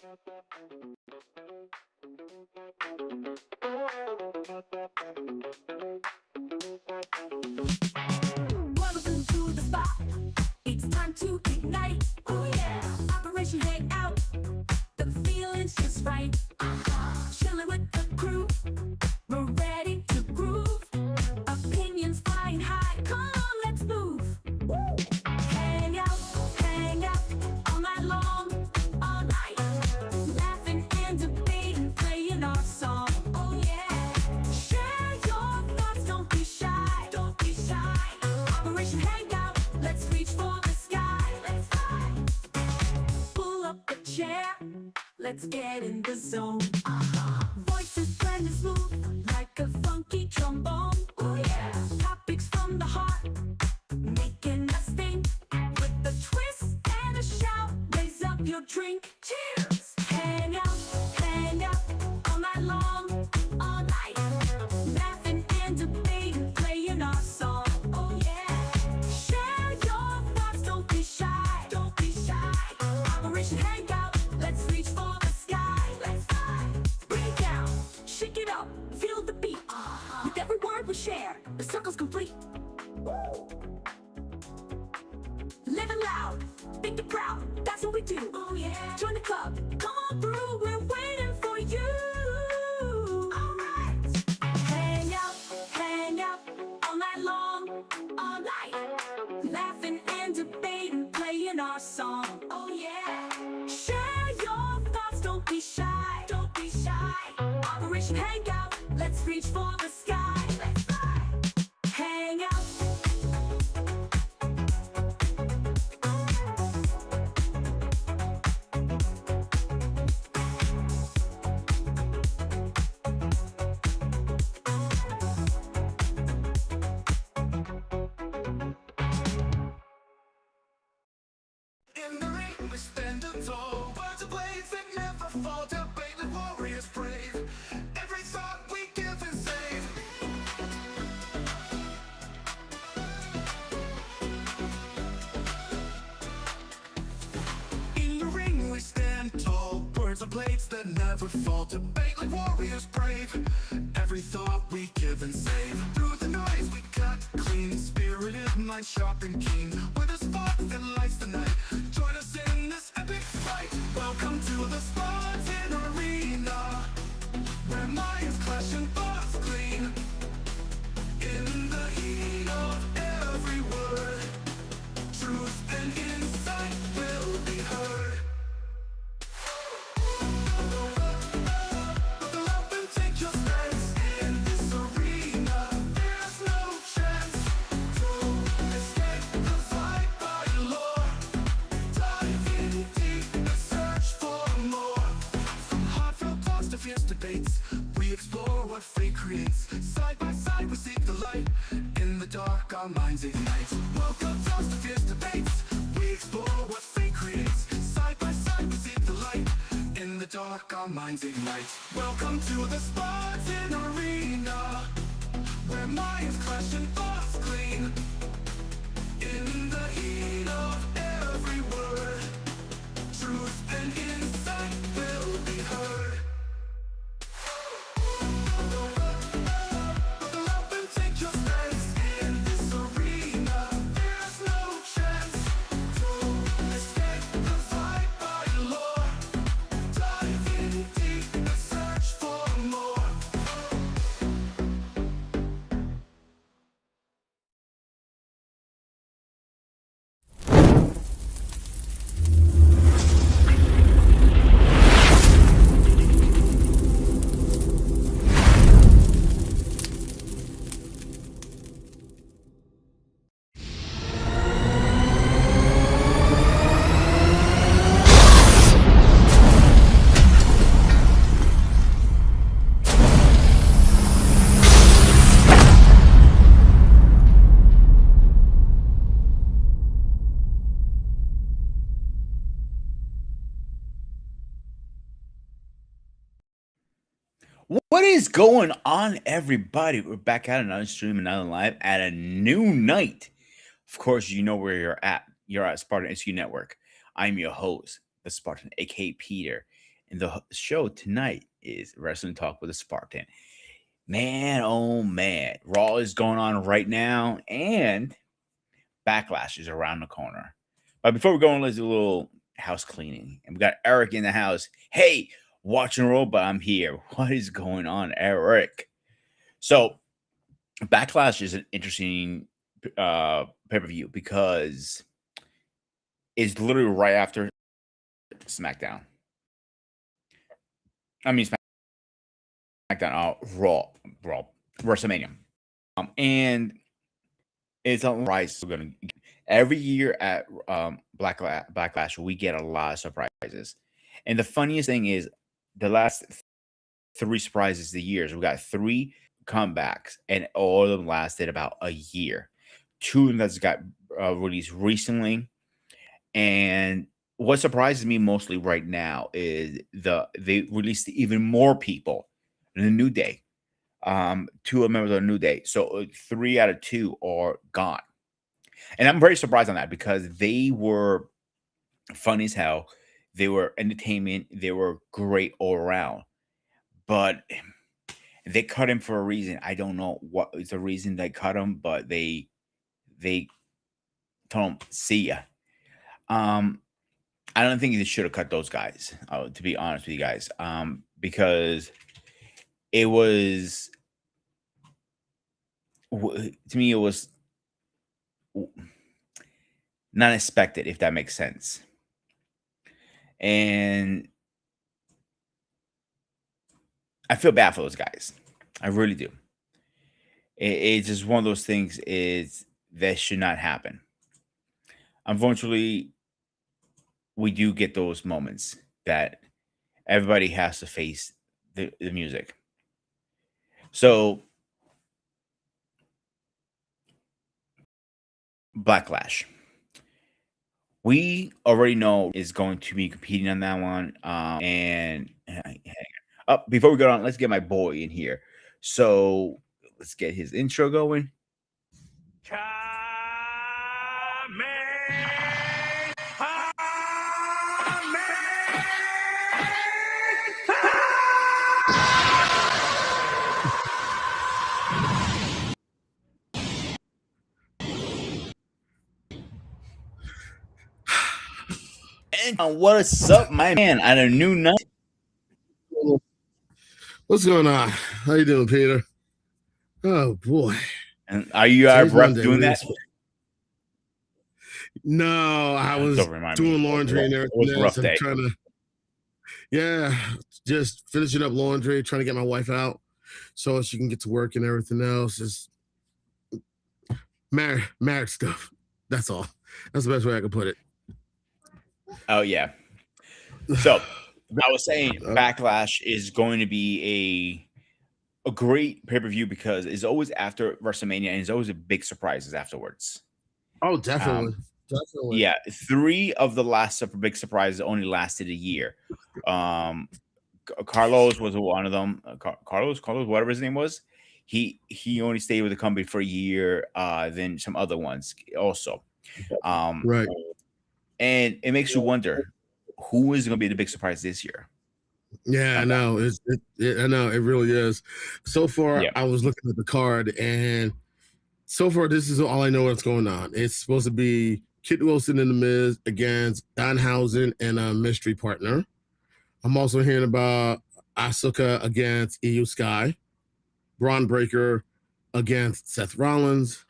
Welcome to the spot. It's time to ignite. Oh yeah. Operation Hangout. The feeling's just right. Chilling with the crew. We're ready to groove. Opinions flying high. Come on, let's move. Woo. Hang out all night long, all night. Laughing and debating, playing our song. Oh yeah. Share your thoughts, don't be shy. Don't be shy. Operation Hangout, let's reach for the sky. Let's fly. Pull up a chair, let's get in the zone. Voices blend and smooth, like a funky trombone. Oh yeah. Topics from the heart, making us think. With a twist and a shout, raise up your drink. Cheers! Hang out all night long, all night. Laughing and debating, playing our song. Oh yeah. Share your thoughts, don't be shy. Don't be shy. Operation Hangout, let's reach for the sky. Let's fly. Bring it down, shake it up, feel the beat. With every word we share, the circle's complete. Woo! Living loud, think it proud, that's what we do. Oh yeah. Join the club, come on through, we're waiting for you. Alright. Hang out, all night long, all night. Laughing and debating, playing our song. Oh yeah. Share your thoughts, don't be shy. Don't be shy. Operation Hangout, let's reach for the sky. Let's fly. Hang out. In the ring we stand tall, words of blades that never fall, debated warriors brave. Every thought we give and save. In the ring we stand tall, words of blades that never fall, debate like warriors brave. Every thought we give and save. Through the noise we cut clean, spirited, mind sharp and keen. With a spark that lights the night, join us in this epic fight. Welcome to the Spartan Arena, where minds clash and thoughts clean. In the heat of every word, truth and insight will be heard. Buckle up and take your stance. In this arena, there's no chance to escape the fight by lore. Dive in deep and search for more. From heartfelt talks to fierce debates, we explore what fate creates. Side by side we seek the light. In the dark our minds ignite. Welcome talks to fierce debates, we explore what fate creates. Side by side we seek the light. In the dark our minds ignite. Welcome to the Spartan Arena, where minds clash and thoughts clean. In the heat of every word, truth and insight will be heard. Buckle up and take your stance. In this arena, there's no chance to escape the fight by lore. Dive in deep and search for more. What is going on, everybody? We're back at another stream, another live at a new night. Of course, you know where you're at. You're at Spartan SU Network. I'm your host, the Spartan, aka Peter. And the show tonight is Wrestling Talk with a Spartan. Man, oh man, Raw is going on right now, and Backlash is around the corner. But before we go on, let's do a little house cleaning. And we got Eric in the house. Hey, watching roll, but I'm here. What is going on, Eric? So, Backlash is an interesting pay-per-view because it's literally right after SmackDown. I mean, SmackDown, Raw, WrestleMania. And it's on rise. We're gonna every year at Backlash, we get a lot of surprises. And the funniest thing is, the last three surprises the years we got three comebacks, and all of them lasted about a year. Two of them that's got released recently, and what surprises me mostly right now is they released even more people in the New Day. Two members of the New Day, so 3 out of 2 are gone, and I'm very surprised on that because they were funny as hell. They were entertainment. They were great all around, but they cut him for a reason. I don't know what is the reason they cut him, but they told him, "See ya." Um, I don't think they should have cut those guys. To be honest with you guys, because it was to me it was not expected, if that makes sense. And I feel bad for those guys. I really do. It's just one of those things is that should not happen. Unfortunately, we do get those moments that everybody has to face the music. So Backlash. We already know is going to be competing on that one. And hang on. Before we go on, let's get my boy in here. So let's get his intro going. And what's up, my man? On a new night. What's going on? How you doing, Peter? Oh boy. And are you out of Today's breath Monday. doing that? No, I was Don't remind doing me. laundry and It was a everything rough else. I'm day. trying to, yeah, just finishing up laundry, trying to get my wife out so she can get to work and everything else. Just married stuff. That's all. That's the best way I can put it. Oh yeah. So I was saying Backlash is going to be a great pay-per-view because it's always after WrestleMania and it's always a big surprises afterwards. Oh, definitely. Definitely. Yeah, 3 of the last big surprises only lasted a year. Carlos was one of them. Carlos, whatever his name was, he only stayed with the company for a year. Then some other ones also. Right. And it makes you wonder who is going to be the big surprise this year. Yeah, I know. I know it really is. So far, Yeah. I was looking at the card, and so far, this is all I know what's going on. It's supposed to be Kit Wilson and The Miz against Danhausen and a mystery partner. I'm also hearing about Asuka against EU Sky, Braun Breaker against Seth Rollins,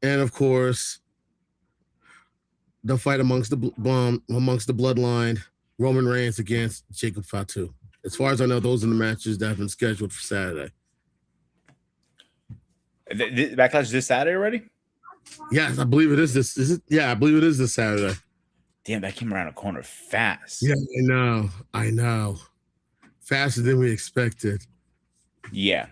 and of course, the fight amongst the bloodline, Roman Reigns against Jacob Fatu. As far as I know, those are the matches that have been scheduled for Saturday. The Backlash is this Saturday already? Yes, I believe it is this. Is it? Yeah, I believe it is this Saturday. Damn, that came around the corner fast. Yeah, I know. Faster than we expected. Yeah.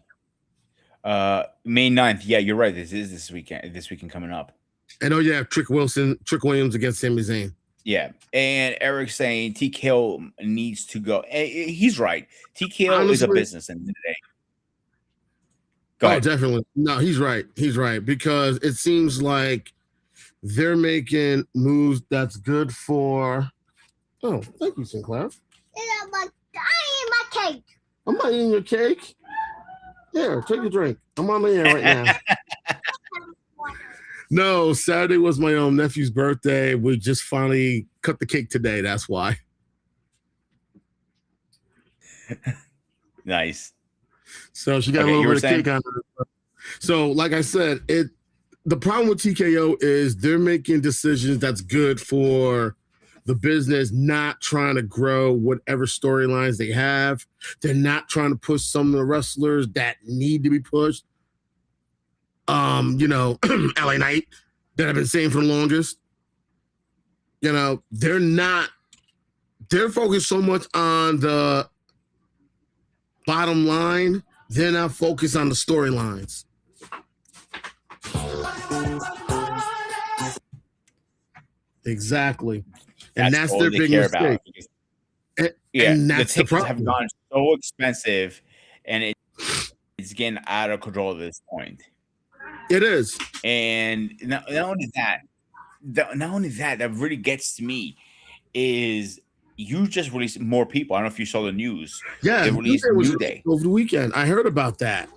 May 9th. Yeah, you're right. This is this weekend coming up. And oh yeah, Trick Williams against Sami Zayn. Yeah. And Eric's saying TKO needs to go. He's right. TKO is a business in the day. Go ahead. Definitely. No, he's right. He's right. Because it seems like they're making moves that's good for. Oh, thank you, Sinclair. I'm not eating your cake. Here, take a drink. I'm on the air right now. No, Saturday was my nephew's birthday. We just finally cut the cake today. That's why. Nice. So she got Okay, a you little were bit of saying? cake on her. So, like I said, the problem with TKO is they're making decisions that's good for the business, not trying to grow whatever storylines they have. They're not trying to push some of the wrestlers that need to be pushed. LA Knight that I've been saying for the longest. They're focused so much on the bottom line, they're not focused on the storylines. Exactly. And that's all their they big care mistake. about. And The that's the tickets have problem. gone so expensive, and it's getting out of control at this point. It is. And not only that, that really gets to me is you just released more people. I don't know if you saw the news. Yeah, They released New Day over the weekend. I heard about that.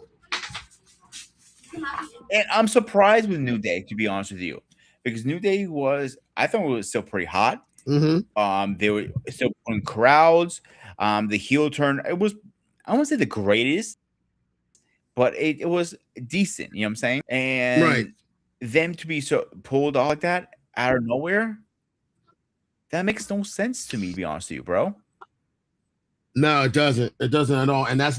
and I'm surprised with New Day, to be honest with you, because New Day I thought it was still pretty hot. Mm-hmm. They were still pulling crowds. The heel turn, it was, I won't say the greatest, but it was decent. You know what I'm saying? And Right. them to be so pulled off like that out of nowhere, that makes no sense to me, to be honest with you, bro. No, it doesn't. It doesn't at all. And that's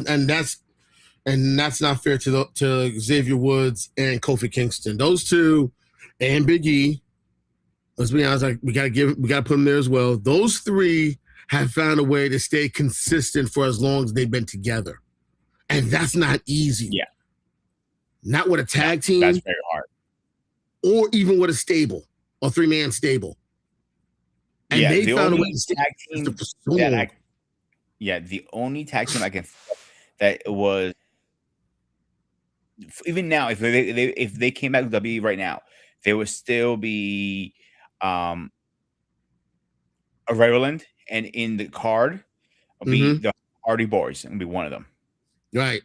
not fair to Xavier Woods and Kofi Kingston. Those two and Big E. Let's be honest, we gotta put them there as well. Those three have found a way to stay consistent for as long as they've been together. And that's not easy. Yeah. Not with a tag team. That's very hard. Or even with a stable, a 3-man stable. And Yeah, they the found a only way to stay tag team consistent for so long. the only tag team I can that was even now, if they came back to WWE right now, they would still be irrelevant, and in the card would be the Hardy Boys, and be one of them. Right.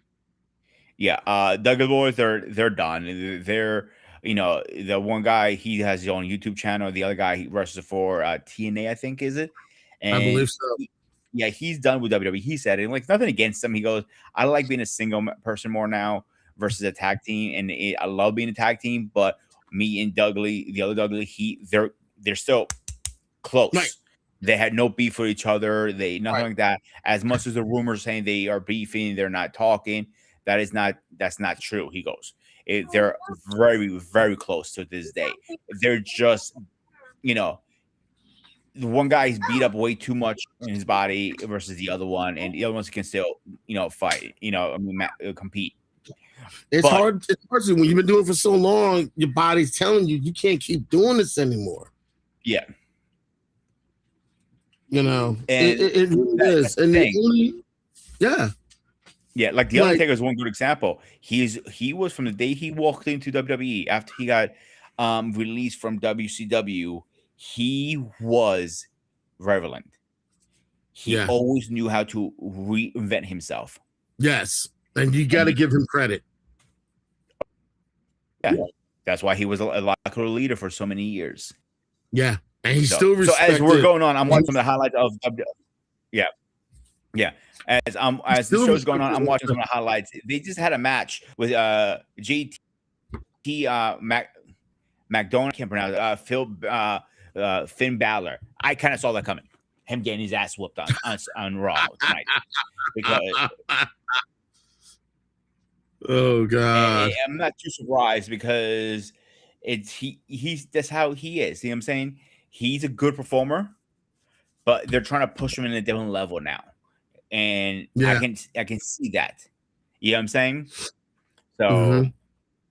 Yeah, Dudley Boys, they're done. They're the one guy, he has his own YouTube channel. The other guy, he wrestles for TNA, I think, is it? And I believe so. He's done with WWE. He said it, like, nothing against him. He goes, I like being a single person more now versus a tag team, and I love being a tag team. But me and Dudley, the other Dudley, they're still close. Right. They had no beef with each other. Nothing like that. As much as the rumors saying they are beefing, they're not talking. That's not true. He goes, they're very, very close to this day. They're just, the one guy's beat up way too much in his body versus the other one, and the other ones can still, fight, compete. It's hard. It's hard when you've been doing it for so long. Your body's telling you can't keep doing this anymore. Yeah. And it really is. And yeah, like the Undertaker is one good example. He was, from the day he walked into WWE after he got released from WCW, he was relevant. He always knew how to reinvent himself. Yes, and you got to give him credit. Yeah, that's why he was a locker leader for so many years. Yeah, and he's still respected. So as we're going on, I'm watching some of the highlights of yeah. As the show's going on, I'm watching some of the highlights. They just had a match with JT McDonald, can't pronounce it, Finn Balor. I kind of saw that coming. Him getting his ass whooped on Raw tonight. Because oh god, I'm not too surprised, because he's that's how he is. See what I'm saying? He's a good performer, but they're trying to push him in a different level now. And I can see that. You know what I'm saying? So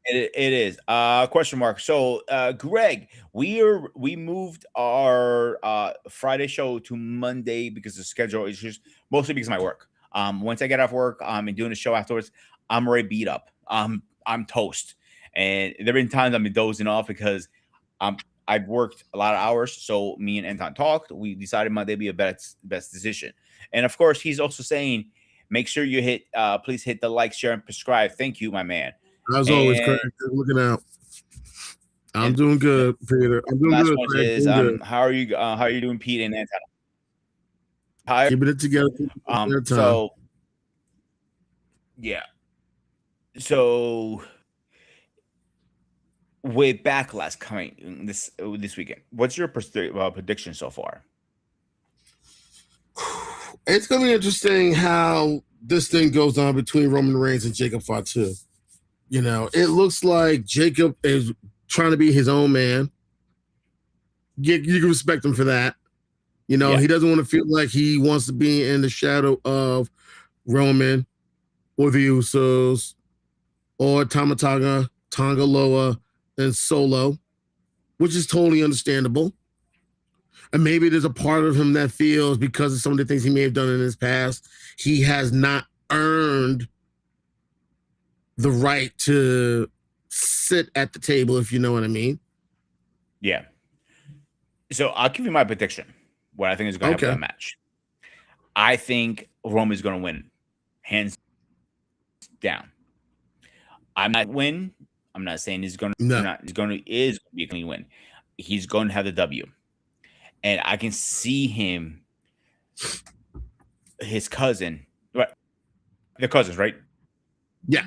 it is question mark. So Greg, we moved our Friday show to Monday because the schedule is just mostly because of my work. Once I get off work, and doing the show afterwards, I'm already beat up. I'm toast. And there have been times I've been dozing off because I've worked a lot of hours, so me and Anton talked. We decided Monday be a best decision. And of course, he's also saying, make sure you hit, please hit the like, share, and subscribe. Thank you, my man. As always, Craig, good looking out. I'm And doing good, Peter. I'm doing last good, one Craig. is, Doing good. how are you doing, Pete and Anton? Hi. Keeping it together. Keeping it together time. So yeah. So with Backlash coming this weekend, what's your prediction so far? It's going to be interesting how this thing goes on between Roman Reigns and Jacob Fatu. You know, it looks like Jacob is trying to be his own man. You can respect him for that. You know, Yeah. he doesn't want to feel like he wants to be in the shadow of Roman or the Usos or Tamatonga, Tongaloa, and Solo, which is totally understandable. And maybe there's a part of him that feels, because of some of the things he may have done in his past, he has not earned the right to sit at the table, if you know what I mean. Yeah. So I'll give you my prediction. What I think is going to happen in that match. I think Roman is going to win, hands down. I'm not saying he's going to. No. He's going to be a clean win. He's going to have the W, and I can see him, his cousin, right? The cousins, right? Yeah.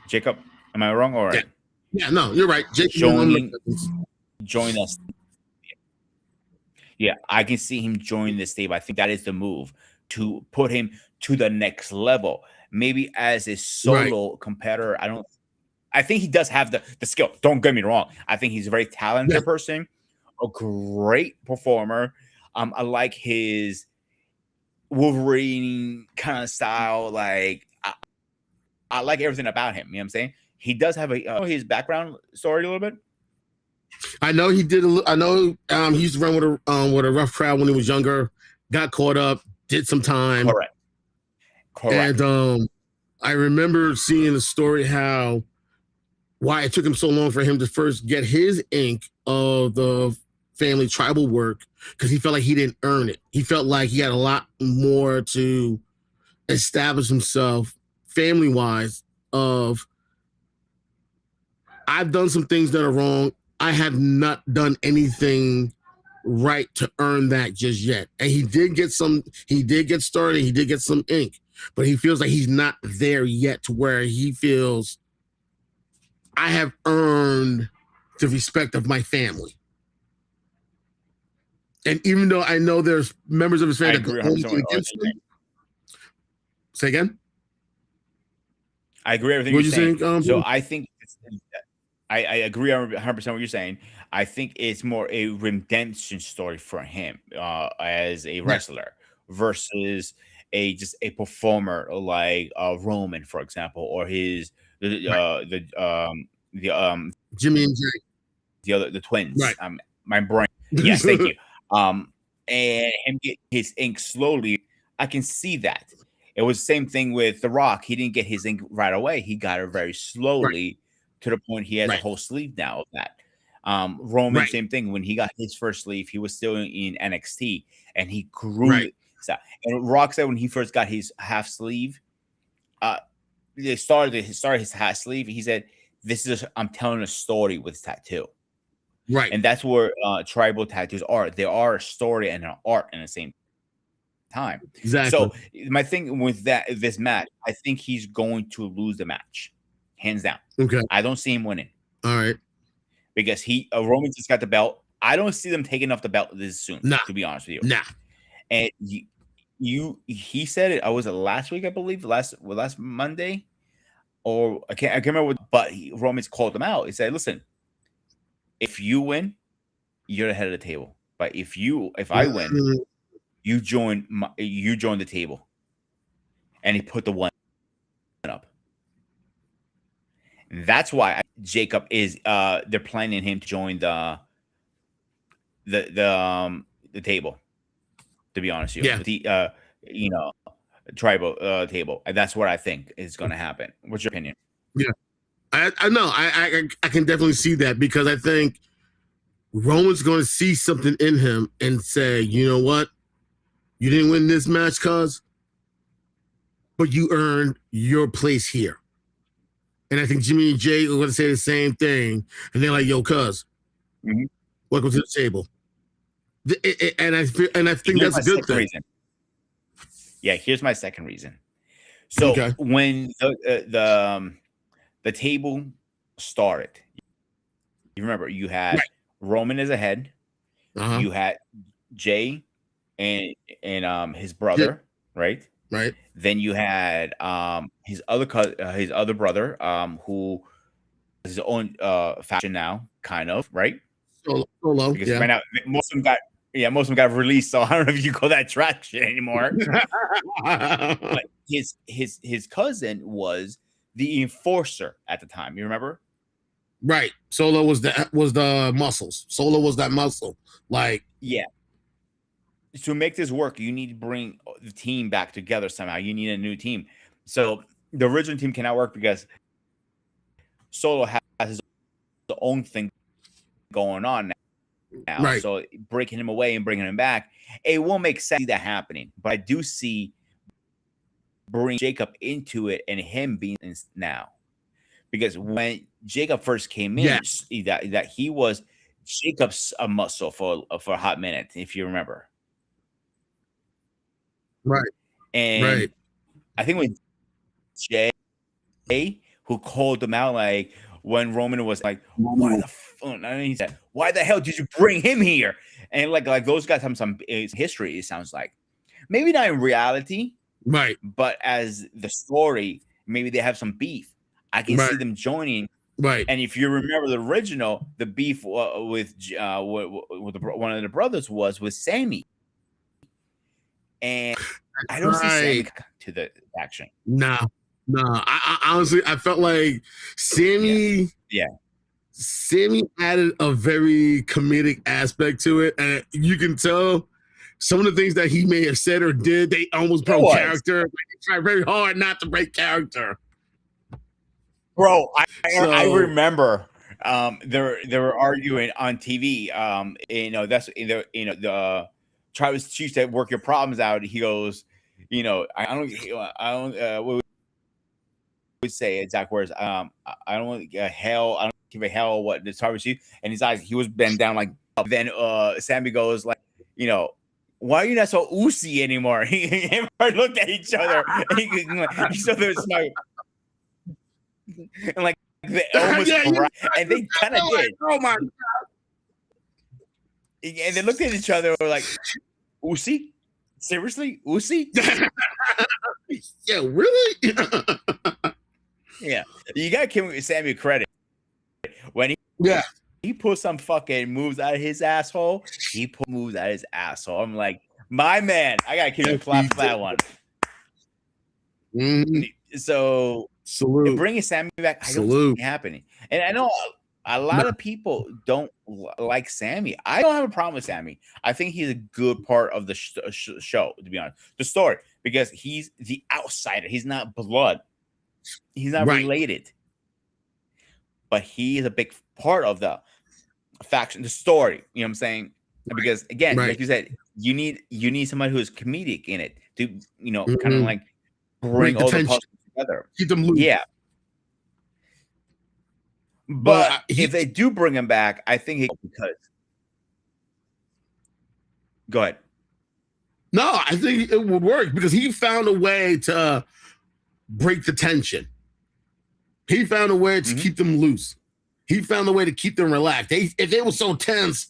Jacob, am I wrong? All right. Yeah. No, you're right. Jacob join us. Yeah, I can see him join this stable. I think that is the move to put him to the next level. Maybe as a solo competitor. I think he does have the skill. Don't get me wrong. I think he's a very talented person, a great performer. I like his Wolverine kind of style. Like I like everything about him. You know what I'm saying? He does have his background story a little bit. I know he did. I know he used to run with a rough crowd when he was younger. Got caught up, did some time. Correct. And I remember seeing the story why it took him so long for him to first get his ink of the family tribal work, because he felt like he didn't earn it. He felt like he had a lot more to establish himself family-wise. I've done some things that are wrong. I have not done anything right to earn that just yet. And he did get started. He did get some ink, but he feels like he's not there yet to where he feels I have earned the respect of my family. And even though I know there's members of his family that go against him. Say again? I agree with everything you're saying. So I think I agree 100% what you're saying. I think it's more a redemption story for him as a wrestler versus just a performer like Roman, for example, or his Jimmy and Jay, the twins. Right. My brain. Yes, thank you. And him get his ink slowly. I can see that. It was the same thing with The Rock. He didn't get his ink right away. He got it very slowly to the point he has a whole sleeve now of that. Roman, same thing. When he got his first sleeve, he was still in NXT, and he grew it. And Rock said when he first got his half sleeve, they started his half sleeve. He said, "This is I'm telling a story with tattoo." Right. And that's where tribal tattoos are. They are a story and an art in the same time. Exactly. So my thing with this match, I think he's going to lose the match, hands down. Okay. I don't see him winning. All right. Because Roman just got the belt. I don't see them taking off the belt this soon. To be honest with you. Nah. And he said it. Was it last week? I believe last Monday, or I can't remember. But Roman's called him out. He said, "Listen, if you win, you're the head of the table. But if I win, you join the table." And he put the one up. And that's why Jacob is they're planning him to join the table. To be honest with you, the tribal table. And that's what I think is going to happen. What's your opinion? Yeah, I know. I can definitely see that, because I think Roman's going to see something in him and say, you know what? You didn't win this match, cuz, but you earned your place here. And I think Jimmy and Jay are going to say the same thing. And they're like, yo, cuz, Mhm. welcome to the table. And I think Here's that's my a good second thing. reason. Yeah, here's my second reason. So Okay. when the table started, you remember you had Right. Roman as a head, Uh-huh. you had Jay and his brother, right? Right. Then you had his other brother who has his own faction now, kind of, right? Solo, Because yeah. right now most of them got released, so I don't know if you call that traction anymore. But his cousin was the enforcer at the time. You remember? Right. Solo was the muscles. Solo was that muscle. Like, Yeah. To make this work, you need to bring the team back together somehow. You need a new team. So the original team cannot work because Solo has his own thing going on now. right. So breaking him away and bringing him back, it won't make sense to see that happening. But I do see bring Jacob into it and him being now. Because when Jacob first came in, that he was Jacob's a muscle for a hot minute, if you remember. Right. And Right. I think when Jay, who called him out, like when Roman was like, "Why the he said, "Why the hell did you bring him here?" And like those guys have some history. It sounds like maybe not in reality, Right. but as the story, maybe they have some beef. I can see them joining. Right. And if you remember the original, the beef with one of the brothers was with Sammy, and I don't see Sammy to the action. No. I honestly, I felt like Sammy. Yeah. Sammy added a very comedic aspect to it, and you can tell some of the things that he may have said or did, they almost broke character. Like, they tried very hard not to break character. Bro, I remember they were arguing on TV. That's the Travis Chief said, "Work your problems out." He goes, I don't what would say exact words. I don't want hell. I don't give a hell what the Travis Chief. And his eyes, he was bent down like. Then Sammy goes like, why are you not so oozy anymore? Everybody looked at each other. Each other smile. And like they almost and they kind of did. Oh my god! And they looked at each other like, "Uzi? Seriously, Uzi?" Yeah, really? Yeah, you gotta give Sammy credit when he put some fucking moves out of his asshole. He put moves out of his asshole. I'm like, my man, I gotta give you a clap for that one. Mm-hmm. So. Salute. Bringing Sammy back, I don't see it happening. And I know a lot of people don't like Sammy. I don't have a problem with Sammy. I think he's a good part of the show, to be honest. The story, because he's the outsider. He's not blood. He's not related. But he is a big part of the faction, the story. You know what I'm saying? Because again, like you said, you need somebody who is comedic in it to, kind of like bring all the puzzles together. Keep them loose. Yeah. But if they do bring him back, I think because go ahead. No, I think it would work because he found a way to break the tension. He found a way to keep them loose. He found a way to keep them relaxed. If they were so tense,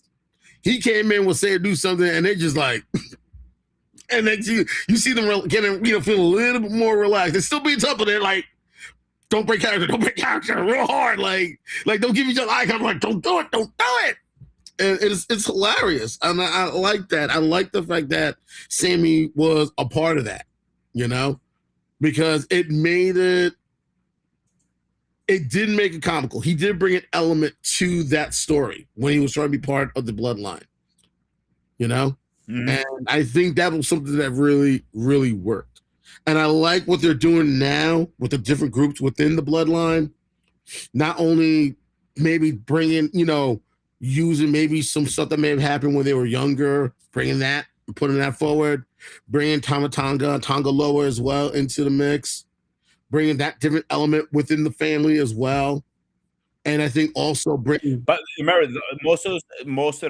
he came in, would say or do something, and they just like and then you see them getting, feel a little bit more relaxed. They're still being tough, but they're like, don't break character real hard. Like don't give each other eye contact. Like, don't do it. And it's hilarious. And I like that. I like the fact that Sammy was a part of that, because it didn't make it comical. He did bring an element to that story when he was trying to be part of the bloodline, And I think that was something that really, really worked. And I like what they're doing now with the different groups within the bloodline. Not only maybe bringing, using maybe some stuff that may have happened when they were younger, bringing that, putting that forward, bringing Tonga Loa as well into the mix, bringing that different element within the family as well. And I think also bringing. But remember, most of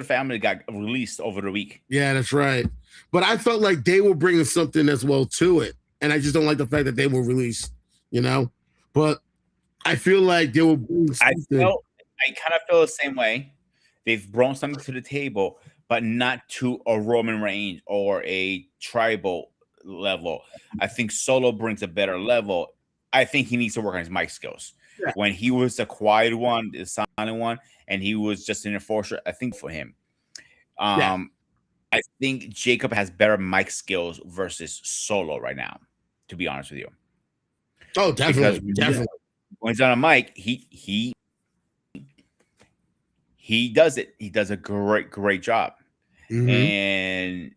the family got released over the week. Yeah, that's right. But I felt like they were bringing something as well to it, and I just don't like the fact that they were released. You know, but I feel like they were bringing something. I kind of feel the same way. They've brought something to the table, but not to a Roman Reigns or a tribal level. I think Solo brings a better level. I think he needs to work on his mic skills. Yeah. When he was the quiet one, the silent one, and he was just an enforcer, I think for him. Yeah. I think Jacob has better mic skills versus Solo right now, to be honest with you. Oh, definitely, Because when he's on a mic, he does it. He does a great job. Mhm. And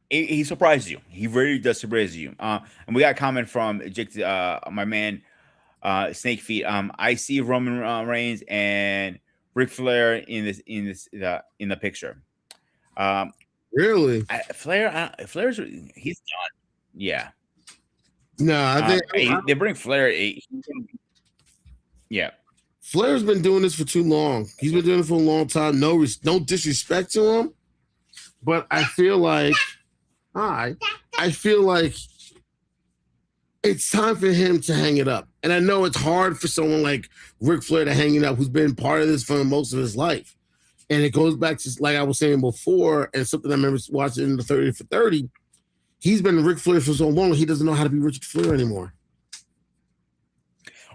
he surprises you. He really does surprise you. And we got a comment from Jake, my man, Snake Feet. I see Roman Reigns and Ric Flair in the picture. Really? Flair's he's done. Yeah. No, I think they bring Flair. Yeah. Flair's been doing this for too long. He's been doing it for a long time. No disrespect to him, but I feel like it's time for him to hang it up. And I know it's hard for someone like Ric Flair to hang it up, who's been part of this for most of his life. And it goes back to, like I was saying before, and something I remember watching in the 30 for 30. He's been Ric Flair for so long, he doesn't know how to be Richard Flair anymore.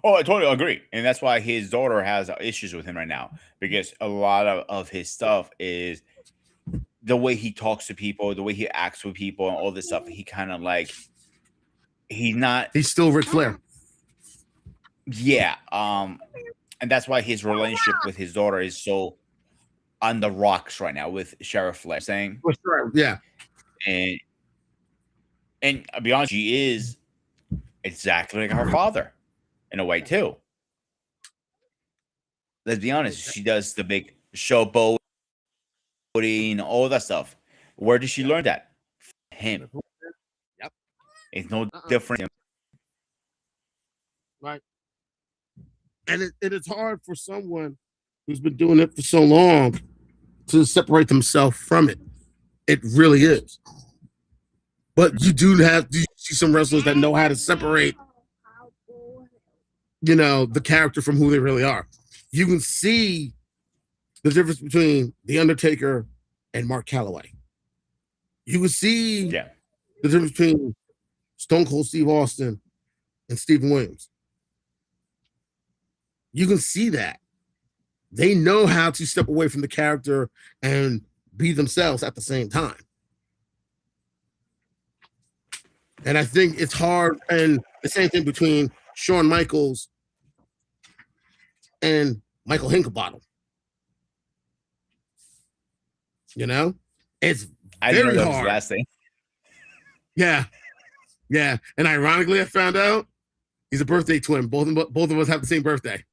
Oh, I totally agree. And that's why his daughter has issues with him right now, because a lot of his stuff is the way he talks to people, the way he acts with people, and all this stuff. He kind of like, he's still Ric Flair. Yeah. And that's why his relationship with his daughter is so on the rocks right now with Sheriff Flair saying. Yeah. And I'll be honest, she is exactly like her father in a way too. Let's be honest, she does the big showboating, all that stuff. Where did she learn that? From him. Yep. It's no different. Right. And it's hard for someone who's been doing it for so long to separate themselves from it. It really is. But you do see some wrestlers that know how to separate, the character from who they really are. You can see the difference between The Undertaker and Mark Calloway. You can see the difference between Stone Cold Steve Austin and Stephen Williams. You can see that. They know how to step away from the character and be themselves at the same time. And I think it's hard. And the same thing between Shawn Michaels and Michael Hinklebottom. It's very hard. Last thing. Yeah. Yeah. And ironically, I found out he's a birthday twin. Both of us have the same birthday.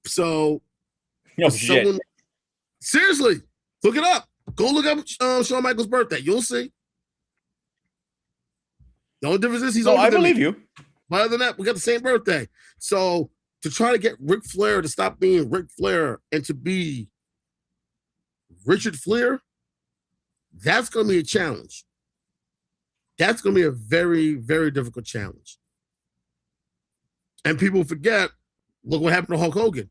So, seriously, look it up. Go look up Shawn Michaels' birthday. You'll see. The only difference is he's older I than believe me. you. But other than that, we got the same birthday. So to try to get Ric Flair to stop being Ric Flair and to be Richard Flair, that's going to be a challenge. That's going to be a very, very difficult challenge. And people forget, look what happened to Hulk Hogan.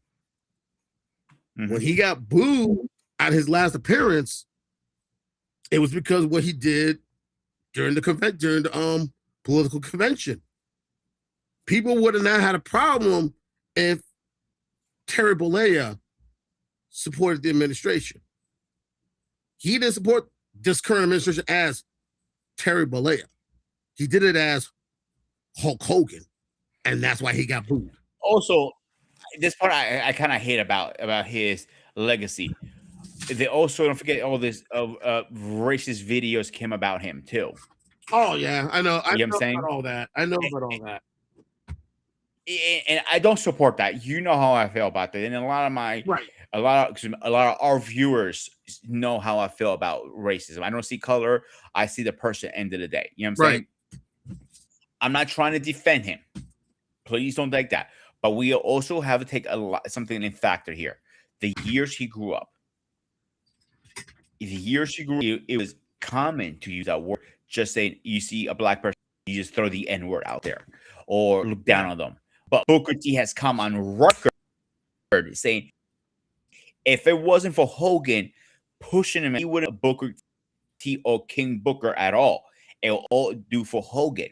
Mm-hmm. When he got booed at his last appearance, it was because of what he did during the political convention. People would have not had a problem if Terry Bollea supported the administration. He didn't support this current administration as Terry Bollea. He did it as Hulk Hogan, and that's why he got booed. Also, this part I kind of hate about his legacy. They also don't forget all this racist videos came about him too. Oh yeah, I know. I know what I'm saying? about all that. I know about all that. and I don't support that. You know how I feel about that, and a lot of my Right. a lot of our viewers know how I feel about racism. I don't see color. I see the person. End of the day, you know what I'm Right. saying? I'm not trying to defend him. Please don't take that. But we also have to take something in factor here. The years he grew up. The years he grew up, it was common to use that word. Just saying, you see a black person, you just throw the N word out there or look down on them. But Booker T has come on record saying, if it wasn't for Hogan pushing him, he wouldn't Booker T or King Booker at all. It will all do for Hogan.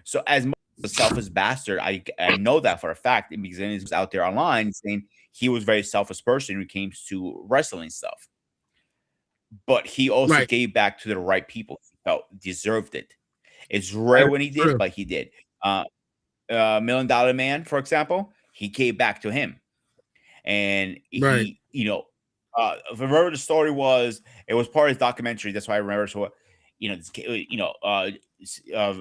So as much as a selfish bastard, I know that for a fact because he was out there online saying he was a very selfish person when it came to wrestling stuff. But he also Right. gave back to the right people. He felt deserved it. It's rare when he did, true. but he did. $1 Million Man, for example, he gave back to him. And Right. he, if I remember the story was, it was part of his documentary. That's why I remember. So,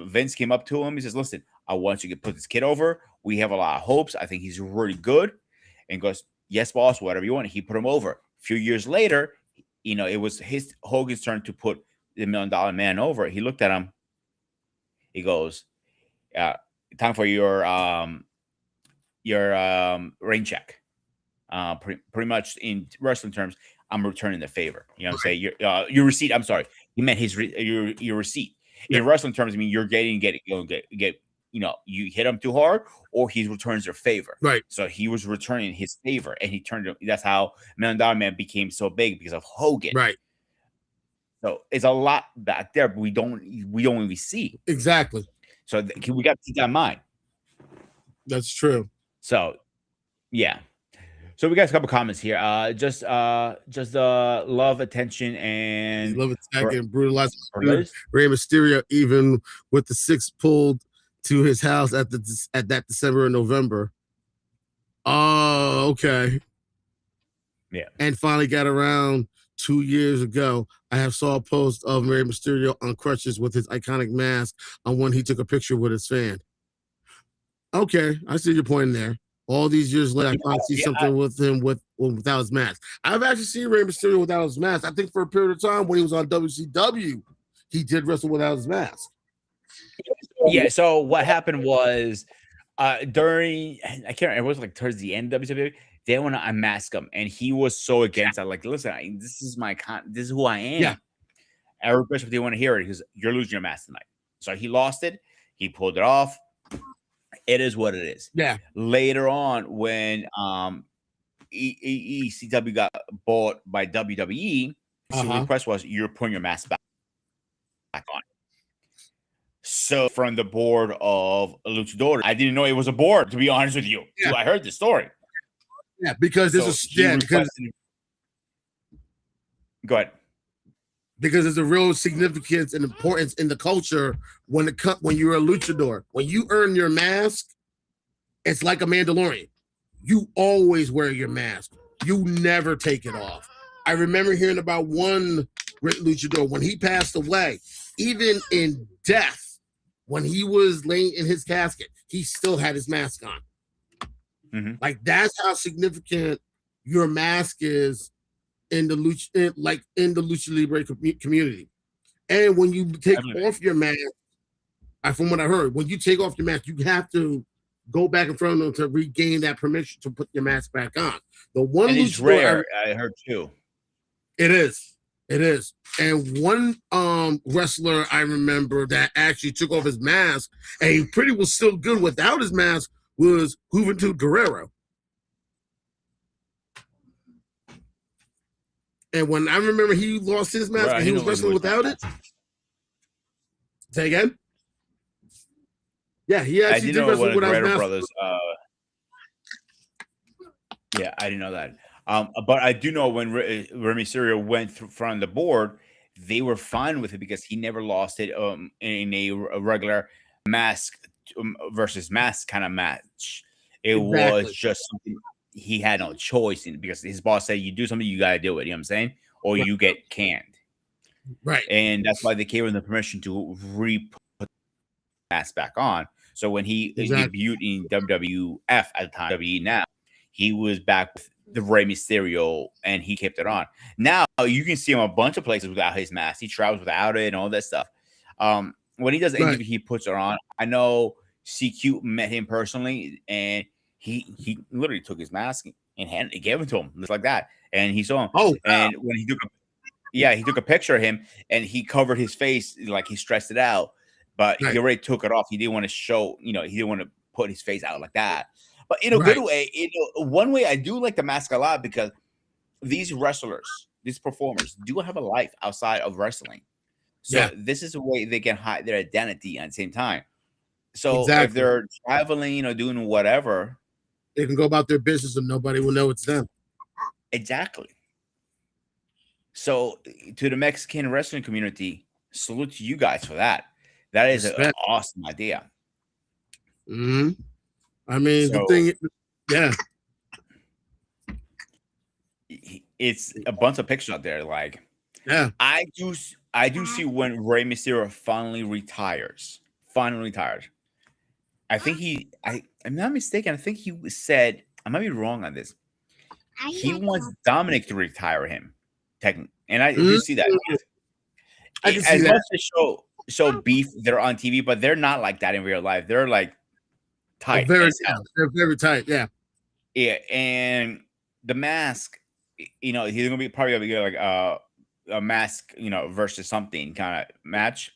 Vince came up to him. He says, "Listen, I want you to put this kid over. We have a lot of hopes. I think he's really good." And goes, "Yes, boss, whatever you want." He put him over. A few years later, it was Hogan's turn to put the $1 Million Man over. He looked at him. He goes, "Time for your rain check." Pretty much in wrestling terms, I'm returning the favor. You know what I'm saying? Your receipt. I'm sorry, he meant your receipt. In wrestling terms, I mean you're get you hit him too hard, or he returns your favor. Right. So he was returning his favor, and he turned. That's how $1 Million Man became so big because of Hogan. Right. So it's a lot back there, but we don't even see Exactly. So we got to keep that in mind. That's true. So yeah. So we got a couple comments here. Just love, attention, and Love attack and brutalized Liz? Rey Mysterio, even with the 6 pulled to his house at that December and November. Oh, okay. Yeah. And finally got around 2 years ago. I have saw a post of Rey Mysterio on crutches with his iconic mask on when he took a picture with his fan. Okay, I see your point there. All these years later, I finally see something with him without his mask. I've actually seen Rey Mysterio without his mask. I think for a period of time when he was on WCW, he did wrestle without his mask. Yeah. So what happened was during I can't remember, it was like towards the end of WCW, they want to unmask him, and he was so against that. Like, listen, this is this is who I am. Yeah. Eric Bishop didn't want to hear it because you're losing your mask tonight. So he lost it. He pulled it off. It is what it is. Yeah. Later on, when ECW got bought by WWE, the request was you're putting your mask back on. So from the board of Luchador, I didn't know it was a board, to be honest with you. Yeah. So I heard the story. Yeah, because there's go ahead. Because there's a real significance and importance in the culture when you're a luchador. When you earn your mask, it's like a Mandalorian. You always wear your mask. You never take it off. I remember hearing about one great luchador when he passed away, even in death, when he was laying in his casket, he still had his mask on. Mm-hmm. Like, that's how significant your mask is in the Lucha Libre community. And when you take off your mask, from what I heard, when you take off your mask, you have to go back in front of them to regain that permission to put your mask back on. The one and it's rare, I heard too. It is. And one wrestler I remember that actually took off his mask and he pretty was still good without his mask was Juventud Guerrero. And when I remember he lost his mask and he was wrestling without it. Say again? Yeah, he actually did wrestle without his mask. Brothers, yeah, I didn't know that. But I do know when Rey Mysterio went from the board, they were fine with it because he never lost it in a regular mask versus mask kind of match. It was just something he had no choice in because his boss said, you do something, you got to do it. You know what I'm saying? Or you get canned. Right. And that's why they gave him the permission to re-put the mask back on. So when he Exactly. debuted in WWF at the time, WWE now, he was back with the Rey Mysterio, and he kept it on. Now you can see him a bunch of places without his mask. He travels without it and all that stuff. When he does the Right. interview, he puts it on. I know CQ met him personally, and he literally took his mask and gave it to him just like that, and he saw him. Oh, wow. And when he took a picture of him, and he covered his face like he stressed it out, but Right. he already took it off. He didn't want to show, he didn't want to put his face out like that. But in a Right. good way, one way I do like the mask a lot because these wrestlers, these performers, do have a life outside of wrestling. So Yeah. this is a way they can hide their identity at the same time. So if Exactly. they're traveling, doing whatever, They can go about their business and nobody will know it's them. exactly. So to the Mexican wrestling community, salute to you guys for that. That is an Respect. awesome idea. Mhm. I mean, the So thing, yeah, it's a bunch of pictures out there. Like yeah. I do see when Rey Mysterio finally retires. Finally retired. I think I'm not mistaken. I think he said, I might be wrong on this. He wants Dominic to retire him, technically, and I do see that. I can see As that. much as show beef, they're on TV, but they're not like that in real life. They're like They're tight very, as hell. they're very tight. Yeah. Yeah, and the mask, he's gonna be probably gonna be like a mask, versus something kind of match.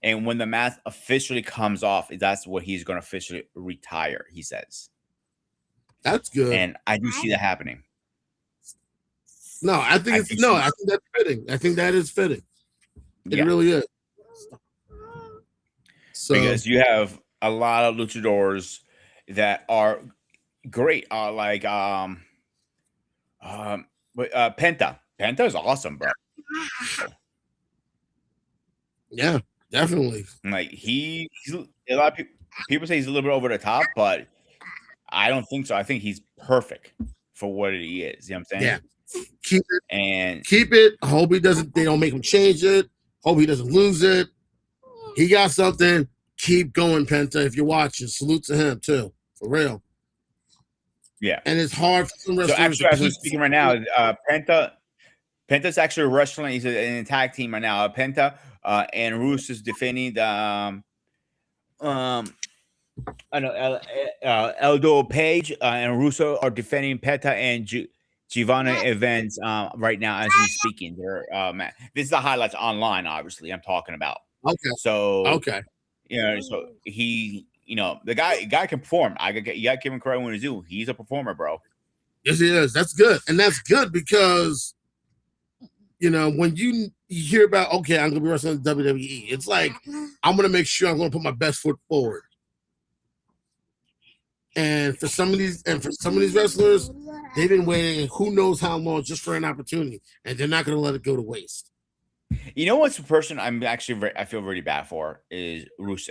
And when the mask officially comes off, that's what he's gonna officially retire. He says, That's good. and I do see that happening. No, I think I it's do no. see I think that's fitting. I think that is fitting. It Yeah, really is. So because you have a lot of luchadors that are great. But Penta is awesome, bro. yeah, definitely. Like he's a lot of people say he's a little bit over the top, but I don't think so. I think he's perfect for what he is. You know what I'm saying? Yeah. Keep it. And Keep it. Hope he doesn't. They don't make him change it. Hope he doesn't lose it. He got something. Keep going, Penta. If you're watching, salute to him too, for real. yeah. And it's hard for some So wrestlers actually, to as we're keep. speaking right now, Penta's actually wrestling. He's in a tag team right now. Penta and Roos is defending the I know Eldo Page and Russo are defending Penta and Giovanna Evans right now as we speaking. They're this is the highlights online. Obviously, I'm talking about. Okay. So Okay. so he, the guy can perform. You got to give him credit when he's due. He's a performer, bro. Yes, he is. That's good, and that's good because when you hear about, okay, I'm gonna be wrestling in WWE, it's like I'm gonna make sure I'm gonna put my best foot forward. And for some of these wrestlers, they've been waiting who knows how long just for an opportunity, and they're not gonna let it go to waste. You know what's the person I feel really bad for is Rusev,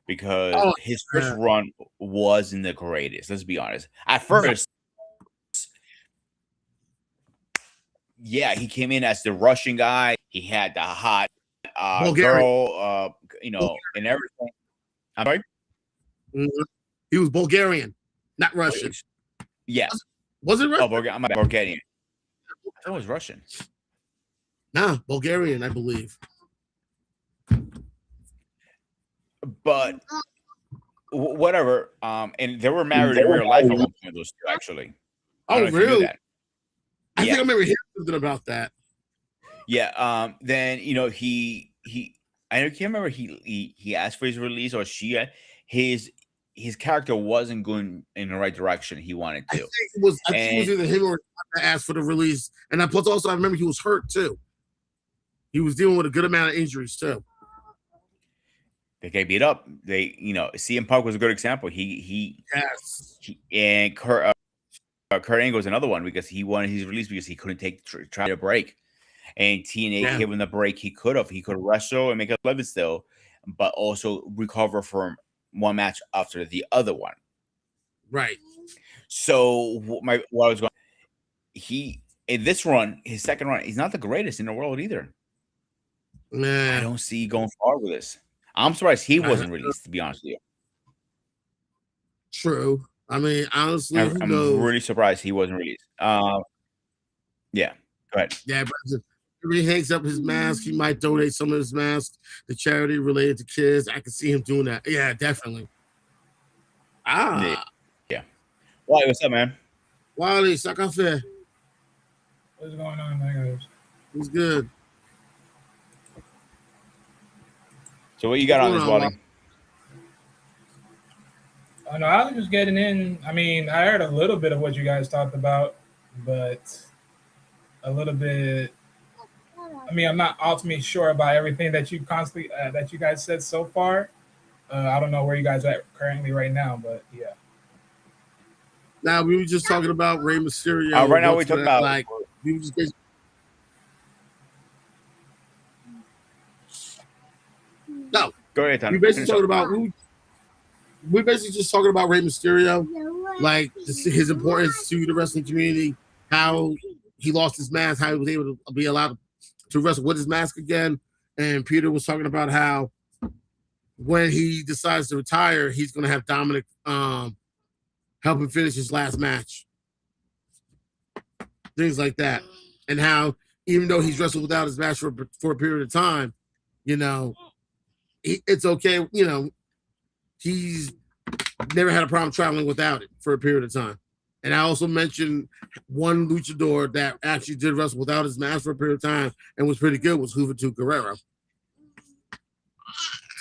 because Oh, his first run wasn't the greatest. Let's be honest. At first, yeah, he came in as the Russian guy. He had the hot Bulgarian. girl, and everything. I'm sorry? Mhm. He was Bulgarian, not Russian. Yeah. Was it Russian? Oh, I'm Bulgarian. I thought it was Russian. Nah, Bulgarian, I believe. But whatever. And they were married in real life at one point, those two, actually. I don't know if you knew really? that. I Yeah. think I remember hearing something about that. Yeah. Then he I can't remember he asked for his release, or his character wasn't going in the right direction he wanted I to. think it was either him or I asked for the release. And plus also I remember he was hurt too. He was dealing with a good amount of injuries too. They get beat up. They, CM Punk was a good example. Yes. And Kurt Angle was another one because he wanted his release because he couldn't try to break. And TNA gave him the break he could have. He could wrestle and make a living still, but also recover from one match after the other one. Right. So what I was going, in this run, his second run, he's not the greatest in the world either. Nah. I don't see going far with this. I'm surprised he wasn't released, to be honest with you. True. I mean, honestly, who I'm knows? really surprised he wasn't released. Yeah, go ahead. Yeah, but if he hangs up his mask, he might donate some of his masks to charity related to kids. I can see him doing that. Yeah, definitely. Yeah, Ah, yeah. Why? What's up, man? Wally, Sakafe. What's going on, guys? He's good. So what you got What's on going this, on, Wally? Wally? I know I was just getting in. I mean, I heard a little bit of what you guys talked about, but a little bit. I mean, I'm not ultimately sure about everything that you constantly that you guys said so far. I don't know where you guys are at currently right now, but yeah. Now we were just talking about Rey Mysterio. Right now What's we talk gonna about. like? We were just basically, no. Go ahead, Tanner. We basically Finish up. talking about we basically just talking about Rey Mysterio, like his importance to the wrestling community, how he lost his mask, how he was able to be allowed to wrestle with his mask again. And Peter was talking about how when he decides to retire, he's going to have Dominic help him finish his last match, things like that, and how even though he's wrestled without his mask for a period of time, you know, it's okay. You know, he's never had a problem traveling without it for a period of time. And I also mentioned one luchador that actually did wrestle without his mask for a period of time and was pretty good was Juventud Guerrero.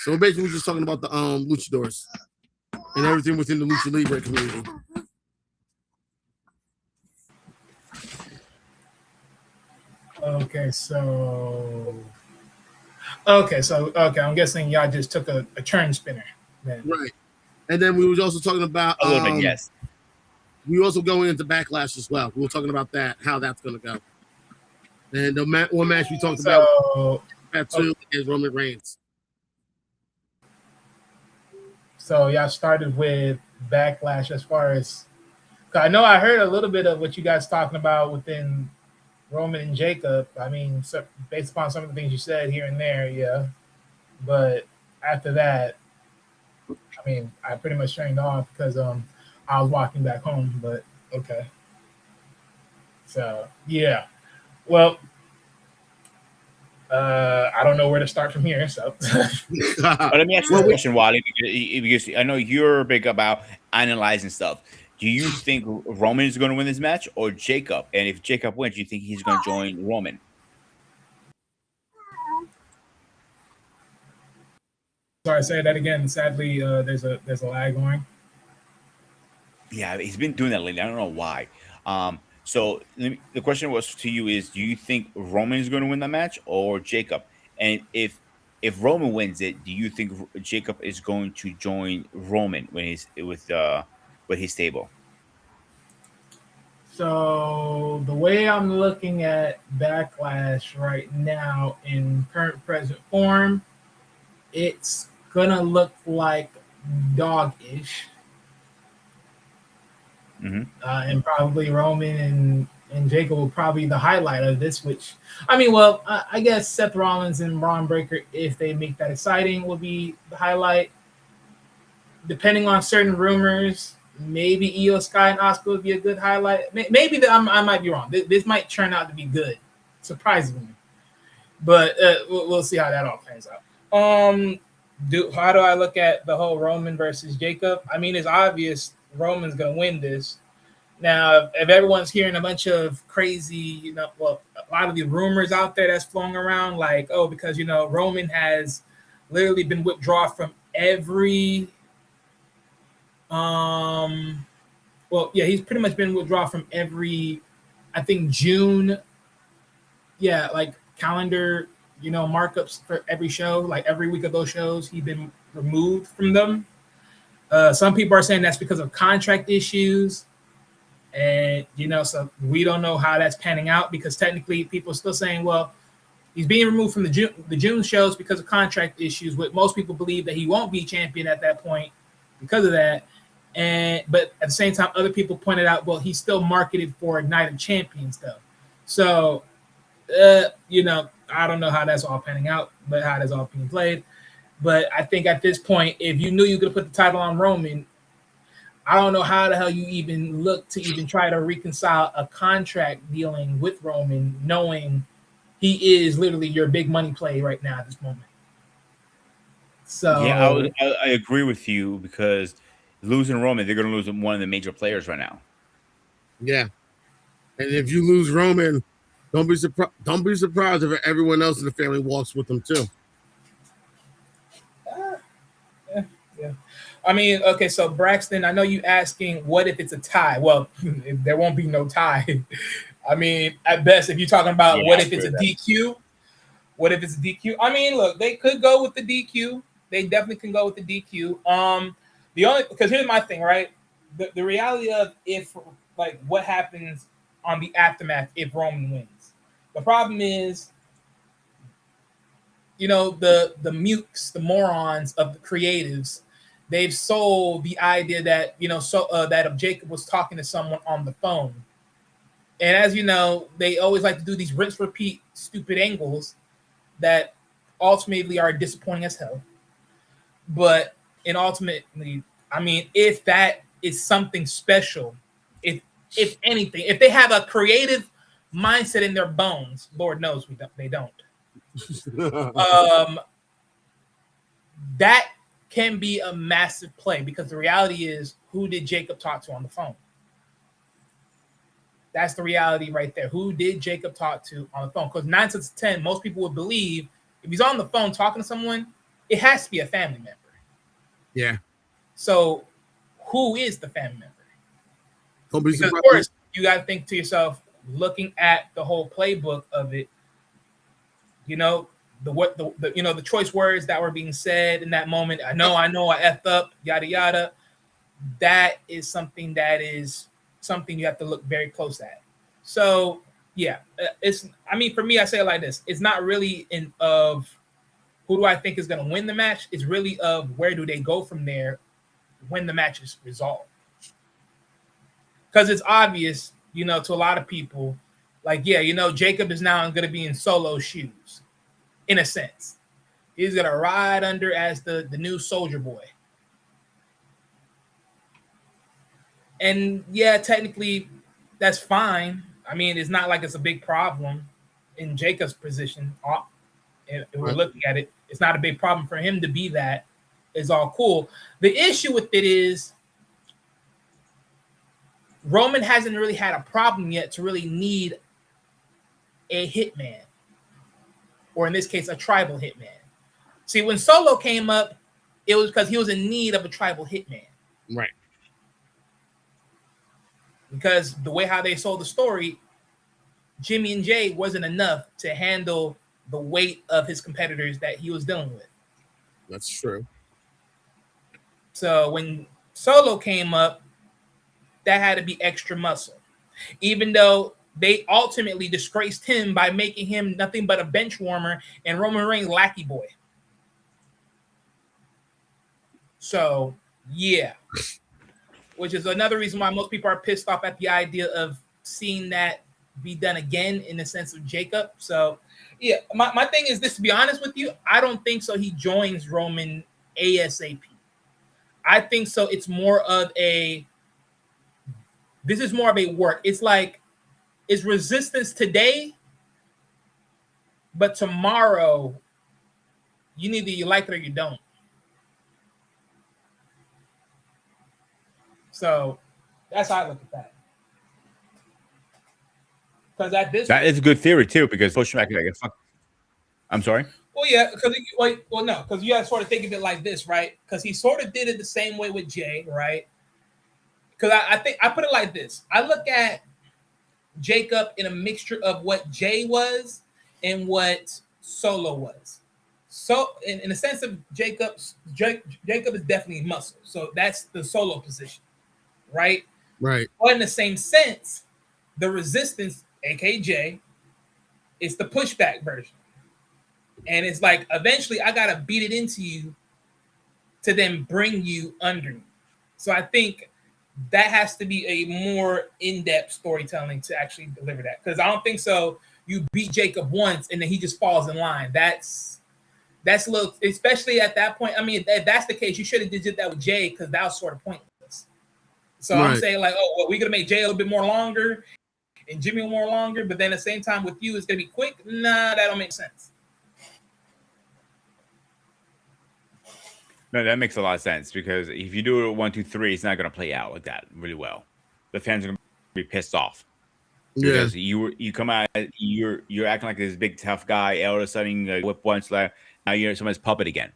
So basically, we're just talking about the luchadors and everything within the lucha libre community. Okay, I'm guessing y'all just took a turn spinner then. Right. And then we was also talking about A little bit, yes. we also going into Backlash as well. We were talking about that, how that's going to go. And the one match we talked about is Roman Reigns. So y'all started with Backlash as far as I know. I heard a little bit of what you guys talking about within Roman and Jacob. I mean, so based upon some of the things you said here and there, yeah. But after that, I mean, I pretty much turned off because I was walking back home. But okay. So yeah, well, I don't know where to start from here. So But let me ask you a question, Wally, because I know you're big about analyzing stuff. Do you think Roman is going to win this match or Jacob? And if Jacob wins, do you think he's going to join Roman? sorry, say that again. Sadly, there's a lag going. Yeah, he's been doing that lately. I don't know why. So the question was to you is: do you think Roman is going to win that match or Jacob? And if Roman wins it, do you think Jacob is going to join Roman when he's with his stable? So the way I'm looking at Backlash right now in current present form, it's gonna look like dog-ish. Mm-hmm. And probably Roman and Jacob will probably be the highlight of this. Which I mean, well, I guess Seth Rollins and Braun Breaker, if they make that exciting, will be the highlight. Depending on certain rumors, maybe Io Sky and Asuka would be a good highlight. Maybe I might be wrong. This might turn out to be good, surprisingly. But we'll see how that all plays out. How do I look at the whole Roman versus Jacob? I mean, it's obvious Roman's gonna win this. Now, if everyone's hearing a bunch of crazy, a lot of the rumors out there that's flowing around, like, oh, because Roman has literally been withdrawn from every, he's pretty much been withdrawn from every, I think June, like calendar, markups for every show, like every week of those shows, he's been removed from them. Some people are saying that's because of contract issues. And, so we don't know how that's panning out because technically people are still saying, well, he's being removed from the June shows because of contract issues, but most people believe that he won't be champion at that point because of that. But at the same time, other people pointed out, well, he's still marketed for Night of Champions, though. So, I don't know how that's all panning out, but how that's all being played. But I think at this point, if you knew you could put the title on Roman, I don't know how the hell you even look to even try to reconcile a contract dealing with Roman, knowing he is literally your big money play right now at this moment. Yeah, So I agree with you because losing Roman, they're going to lose one of the major players right now. Yeah. And if you lose Roman, don't be surprised. Don't be surprised if everyone else in the family walks with them too. yeah. I mean, okay, so Braxton, I know you asking what if it's a tie? Well, there won't be no tie. I mean, at best, if you're talking about Yeah, what I if agree it's a with that. DQ, what if it's a DQ? I mean, look, they could go with the DQ. They definitely can go with the DQ. The only because here's my thing, right? The reality of if like what happens on the aftermath if Roman wins. The problem is, the mutes, the morons of the creatives, they've sold the idea that that if Jacob was talking to someone on the phone, and as you know, they always like to do these rinse repeat stupid angles that ultimately are disappointing as hell. But in ultimately, I mean, if that is something special, if anything, if they have a creative mindset in their bones, Lord knows they don't. Um, that can be a massive play because the reality is, who did Jacob talk to on the phone? That's the reality right there. Who did Jacob talk to on the phone? Because 9 to 10, most people would believe if he's on the phone talking to someone, it has to be a family member. Yeah. So, who is the family member? Don't be Because of surprised. course, you got to think to yourself, looking at the whole playbook of it. You know the choice words that were being said in that moment. I know, I effed up, yada yada. That is something you have to look very close at. So yeah, it's. I mean, for me, I say it like this: it's not really in of who do I think is going to win the match. It's really of where do they go from there when the match is resolved. Because it's obvious, to a lot of people, like yeah, Jacob is now going to be in Solo shoes, in a sense. He's going to ride under as the new Soldier Boy. And yeah, technically, that's fine. I mean, it's not like it's a big problem in Jacob's position. If we're looking at it, it's not a big problem for him to be that. It's all cool. The issue with it is Roman hasn't really had a problem yet to really need a hitman, or in this case, a tribal hitman. See, when Solo came up, it was because he was in need of a tribal hitman. Right. Because the way how they sold the story, Jimmy and Jay wasn't enough to handle the weight of his competitors that he was dealing with. That's true. So when Solo came up, that had to be extra muscle. Even though they ultimately disgraced him by making him nothing but a bench warmer and Roman Reigns lackey boy. So yeah, which is another reason why most people are pissed off at the idea of seeing that be done again in the sense of Jacob. So yeah, my thing is this, to be honest with you, I don't think so he joins Roman ASAP. I think so it's more of this is more of a work. It's like, it's resistance today, but tomorrow you like it or you don't. So that's how I look at that. Because at this That is a good theory too because push back like fuck. I'm sorry. Well, yeah, because no, because you got to sort of think of it like this, right? Because he sort of did it the same way with Jay, right? Because I think I put it like this: I look at Jacob in a mixture of what Jay was and what Solo was. So, in the sense of Jacob is definitely muscle, so that's the Solo position, right? Right. But in the same sense, the resistance, aka Jay, is the pushback version. And it's like eventually I gotta beat it into you to then bring you under me. So I think that has to be a more in-depth storytelling to actually deliver that. Because I don't think so. You beat Jacob once and then he just falls in line. That's a little, especially at that point. I mean, if that's the case, you should have did that with Jay because that was sort of pointless. So I'm Right. saying like, oh, well, we're gonna make Jay a little bit more longer and Jimmy more longer, but then at the same time with you, it's gonna be quick. Nah, that don't make sense. No, that makes a lot of sense because if you do it 1, 2, 3, it's not going to play out like that really well. The fans are going to be pissed off Yeah. because you come out, you're acting like this big tough guy. All of a sudden, like, whip one slap, now you're someone's puppet again,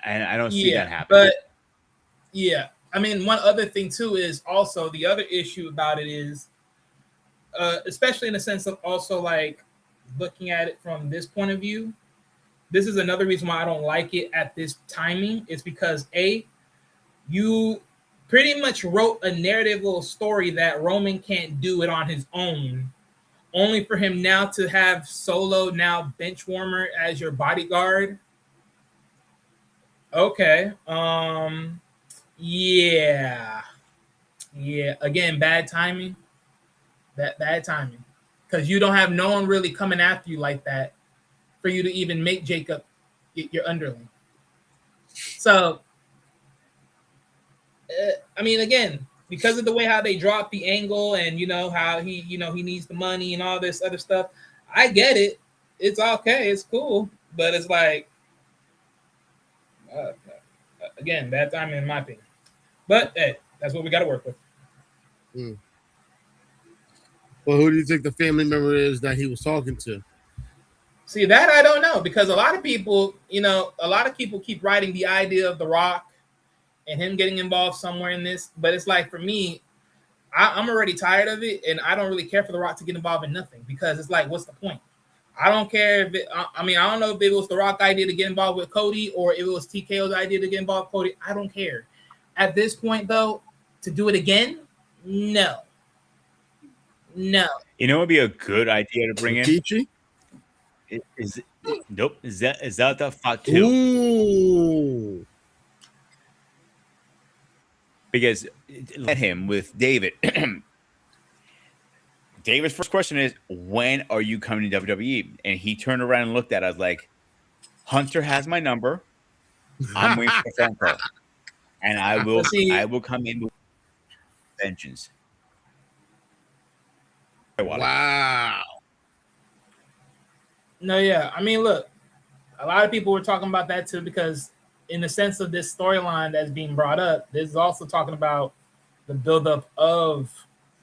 and I don't see that happening. But yeah, I mean, one other thing too is also the other issue about it is, especially in the sense of also like looking at it from this point of view. This is another reason why I don't like it at this timing. Is because you pretty much wrote a narrative little story that Roman can't do it on his own, only for him now to have Solo now bench warmer as your bodyguard. Okay. Yeah. Again, bad timing. Bad timing. Because you don't have no one really coming after you like that for you to even make Jacob your underling. So, I mean, again, because of the way how they dropped the angle and how he needs the money and all this other stuff, I get it. It's okay. It's cool. But it's like, again, bad timing in my opinion. But hey, that's what we got to work with. Well, who do you think the family member is that he was talking to? See, that I don't know because a lot of people keep writing the idea of The Rock and him getting involved somewhere in this. But it's like, for me, I'm already tired of it, and I don't really care for The Rock to get involved in nothing because it's like, what's the point? I don't care if it, I don't know if it was The Rock idea to get involved with Cody or if it was TKO's idea to get involved with Cody. I don't care. At this point, though, to do it again, no. You know, what would be a good idea to bring in? Rikichi? Nope. Is that the Fatu? Ooh. Because let him with David. David's first question is, when are you coming to WWE? And he turned around and looked at us like, Hunter has my number. I'm waiting for a phone call. And I will come in with vengeance. Wow. No, yeah. I mean, look, a lot of people were talking about that too because in the sense of this storyline that's being brought up, this is also talking about the buildup of,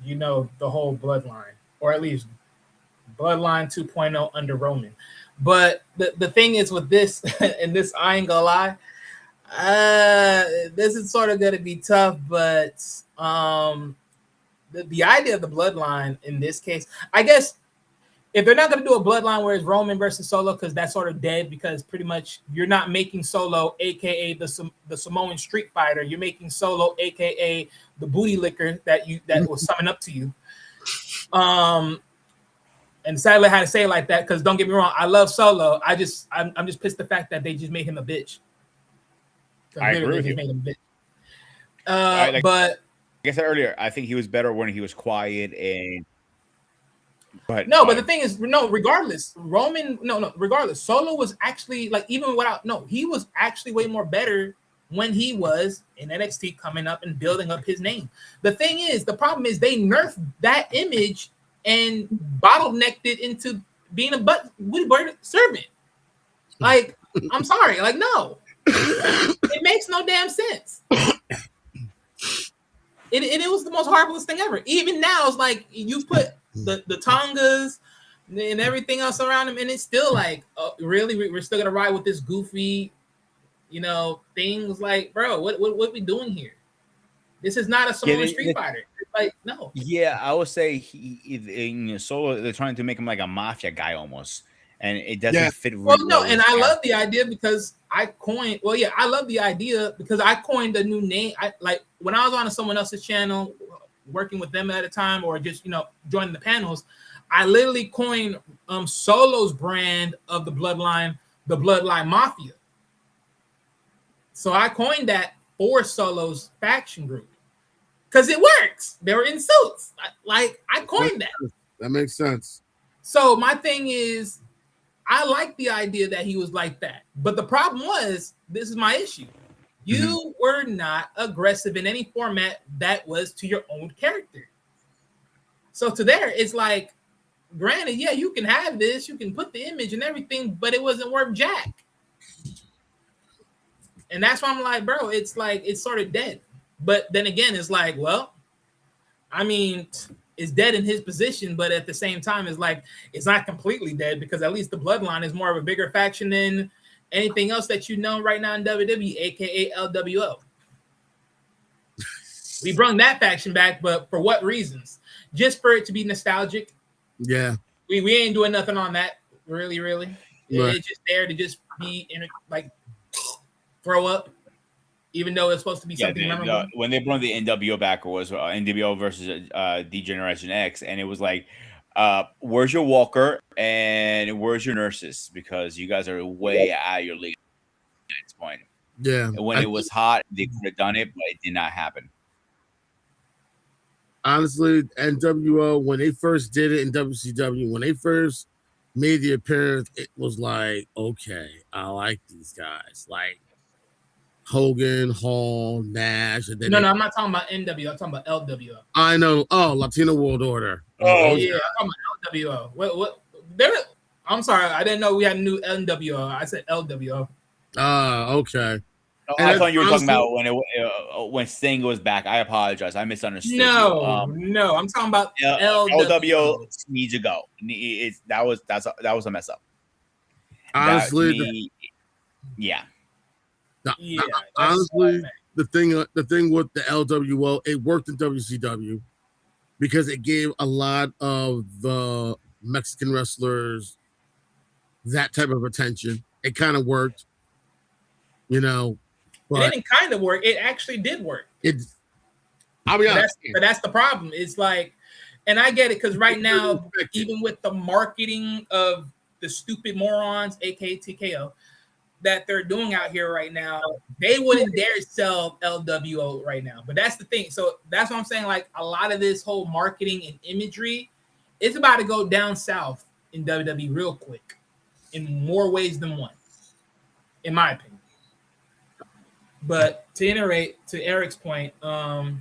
the whole bloodline, or at least bloodline 2.0 under Roman. But the thing is with this, and this, I ain't gonna lie, this is sort of going to be tough, but the idea of the bloodline in this case, I guess, if they're not going to do a bloodline where it's Roman versus Solo, because that's sort of dead, because pretty much you're not making Solo, aka the Samoan Street Fighter. You're making Solo, aka the booty licker that was summing up to you. And sadly, I had to say it like that because don't get me wrong, I love Solo. I'm just pissed the fact that they just made him a bitch. I agree with you. Made him a bitch. But like I said earlier, I think he was better when he was quiet and. But the thing is, regardless, regardless, Solo was actually like, even without, he was actually way more better when he was in NXT coming up and building up his name. The thing is, the problem is they nerfed that image and bottlenecked it into being a Woody Bird servant. Like, I'm sorry, like, no, it makes no damn sense. It was the most horriblest thing ever. Even now, it's like you put the Tongas and everything else around him, and it's still like, really, we're still gonna ride with this goofy, things. Like, bro, what we doing here? This is not a Samoan Street Fighter. Like, no. Yeah, I would say Solo, they're trying to make him like a mafia guy almost, and it doesn't fit. Well, no, and I love the idea because I love the idea because I coined a new name. Like when I was on someone else's channel, working with them at a time, or just joining the panels, I literally coined Solo's brand of the Bloodline Mafia. So I coined that for Solo's faction group because it works. They were in suits. I coined that. That makes sense. So my thing is, I like the idea that he was like that, but the problem was, this is my issue. You were not aggressive in any format that was to your own character. So to there, it's like, granted, yeah, you can have this, you can put the image and everything, but it wasn't worth jack. And that's why I'm like, bro, it's like it's sort of dead. But then again, it's like, well, I mean, it's dead in his position, but at the same time, it's like it's not completely dead because at least the Bloodline is more of a bigger faction than anything else that you know right now in WWE, aka LWO. We brought that faction back, but for what reasons? Just for it to be nostalgic. Yeah. We ain't doing nothing on that, really. Right. It's just there to just be in like throw up, even though it's supposed to be something memorable. When they brought the NWO back, it was NWO versus D-Generation X, and it was like, where's your walker and where's your nurses? Because you guys are way out of your league at this point. Yeah. And when it was hot, they could have done it, but it did not happen. Honestly, NWO, when they first did it in WCW, when they first made the appearance, it was like, okay, I like these guys. Like Hogan, Hall, Nash. And then No, I'm not talking about NWO. I'm talking about LWO. I know. Oh, Latino World Order. Oh, yeah. I'm talking about LWO. What? I'm sorry. I didn't know we had a new NWO. I said LWO. Okay. Oh, I thought you were talking about when Sting was back. I apologize. I misunderstood. No. I'm talking about LWO. Needs to go. That was a mess up. Honestly, Yeah. Honestly, the thing with the LWO, it worked in WCW because it gave a lot of the Mexican wrestlers that type of attention. It kind of worked, you know. But it didn't kind of work. It actually did work. I'll be honest. But that's the problem. It's like, and I get it because right now, even with the marketing of the stupid morons, aka TKO, that they're doing out here right now, they wouldn't dare sell LWO right now. But that's the thing. So that's what I'm saying. Like a lot of this whole marketing and imagery is about to go down south in WWE real quick, in more ways than one, in my opinion. But to iterate to Eric's point, I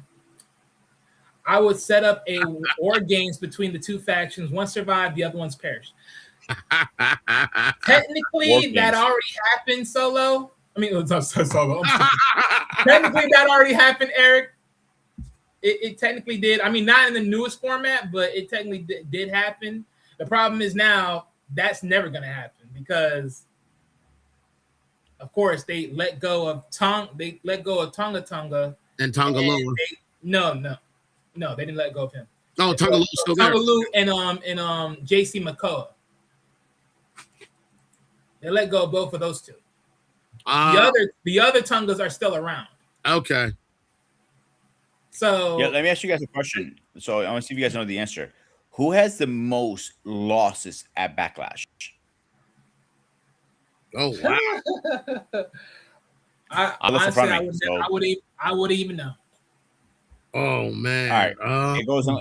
would set up a war games between the two factions. One survived, the other one's perished. Technically, that already happened, Solo. I mean, Solo. Technically, that already happened, Eric. It technically did. I mean, not in the newest format, but it technically did happen. The problem is now that's never going to happen because, of course, they let go of Tonga. They let go of Tonga and Tonga Loa. No, they didn't let go of him. Oh, Tonga Loa still there. Tonga Lou and JC McCullough. They let go of both of those two. The other Tongas are still around. Okay. So let me ask you guys a question. So I want to see if you guys know the answer. Who has the most losses at Backlash? Oh wow! I would even know. Oh man! All right, it goes on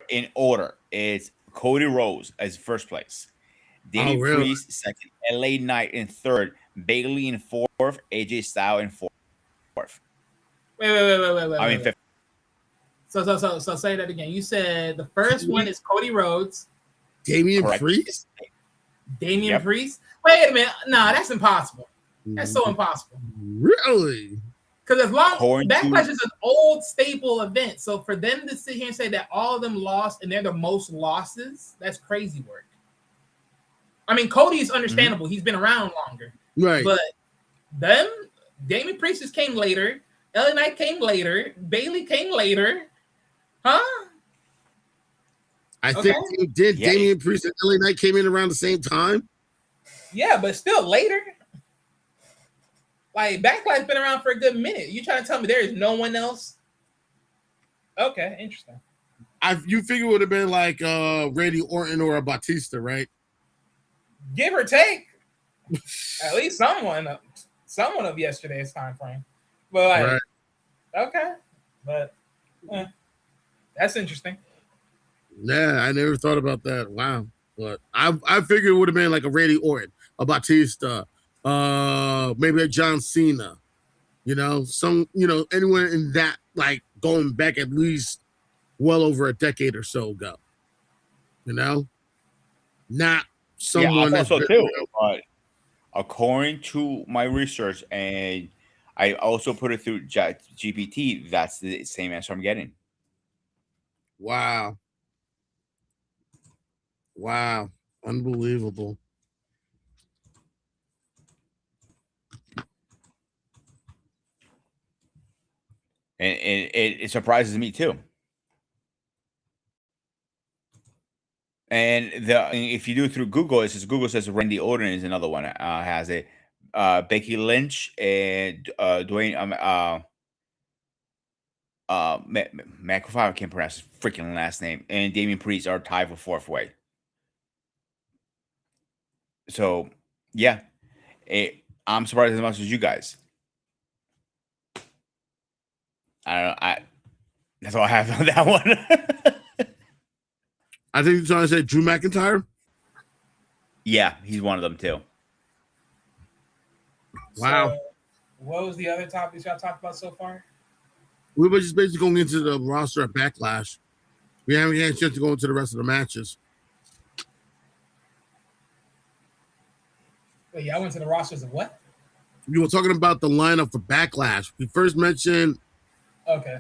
in order. It's Cody Rhodes as first place, Danny Priest second, LA Knight in third, Bailey in fourth, AJ Styles in fourth. Wait. I mean fifth. So say that again. You said the first one is Cody Rhodes, Damian Priest. Damian Priest. Wait a minute. Nah, that's impossible. That's so impossible. Really? Because as long Backlash is an old staple event, so for them to sit here and say that all of them lost and they're the most losses, that's crazy work. I mean, Cody's understandable. He's been around longer. Right. But Damian Priest came later. LA Knight came later. Bailey came later. Huh? I think you did. Yeah. Damian Priest and LA Knight came in around the same time. Yeah, but still later. Like Backlash been around for a good minute. You trying to tell me there is no one else? Okay, interesting. You figure it would have been like Randy Orton or a Batista, right? Give or take. At least someone of yesterday's time frame. But like, okay, but that's interesting. Yeah, I never thought about that. Wow, but I figured it would have been like a Randy Orton, a Batista, maybe a John Cena, Anyone in that, like, going back at least well over a decade or so ago. Not Yeah, I someone thought that's so been too. around. But according to my research, and I also put it through GPT, that's the same answer I'm getting. Wow. Wow. Unbelievable. And it surprises me too. And if you do it through Google, it says Google says Randy Orton is another one. Has it. Becky Lynch and Dwayne McIntyre, I can't pronounce his freaking last name, and Damian Priest are tied for fourth way. So yeah, I'm surprised as much as you guys. I don't know. That's all I have on that one. I think you're trying to say Drew McIntyre. Yeah, he's one of them too. Wow. So, what was the other topics y'all talked about so far? We were just basically going into the roster at Backlash. We haven't had a chance to go into the rest of the matches. Wait, y'all went to the rosters of what? We were talking about the lineup for Backlash. We first mentioned, Okay.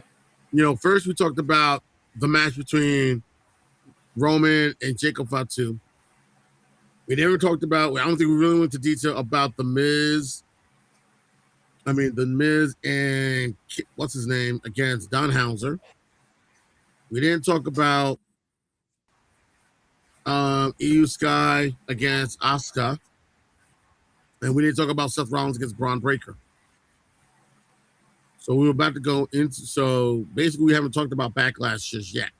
first we talked about the match between Roman and Jacob Fatu. We never talked about, I don't think we really went into detail about the Miz and what's his name against Danhauser. We didn't talk about EU Sky against Asuka. And we didn't talk about Seth Rollins against Braun Breaker. So we were about to go into, so basically we haven't talked about Backlash just yet.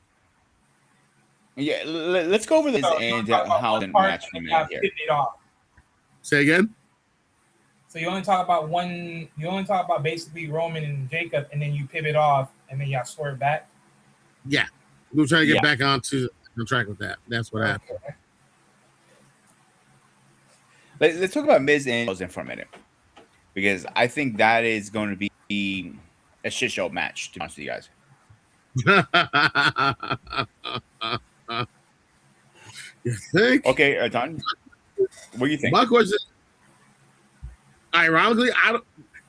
Yeah, let's go over this and how the match we made here. Say again? So you only talk about one. You only talk about basically Roman and Jacob, and then you pivot off, and then y'all swerve back. Yeah, we were trying to get back on track with that. That's what happened. Let's talk about Miz and Rosen for a minute, because I think that is going to be a shit show match. To be honest with you guys. You think? Okay, Don, what do you think? My question, ironically,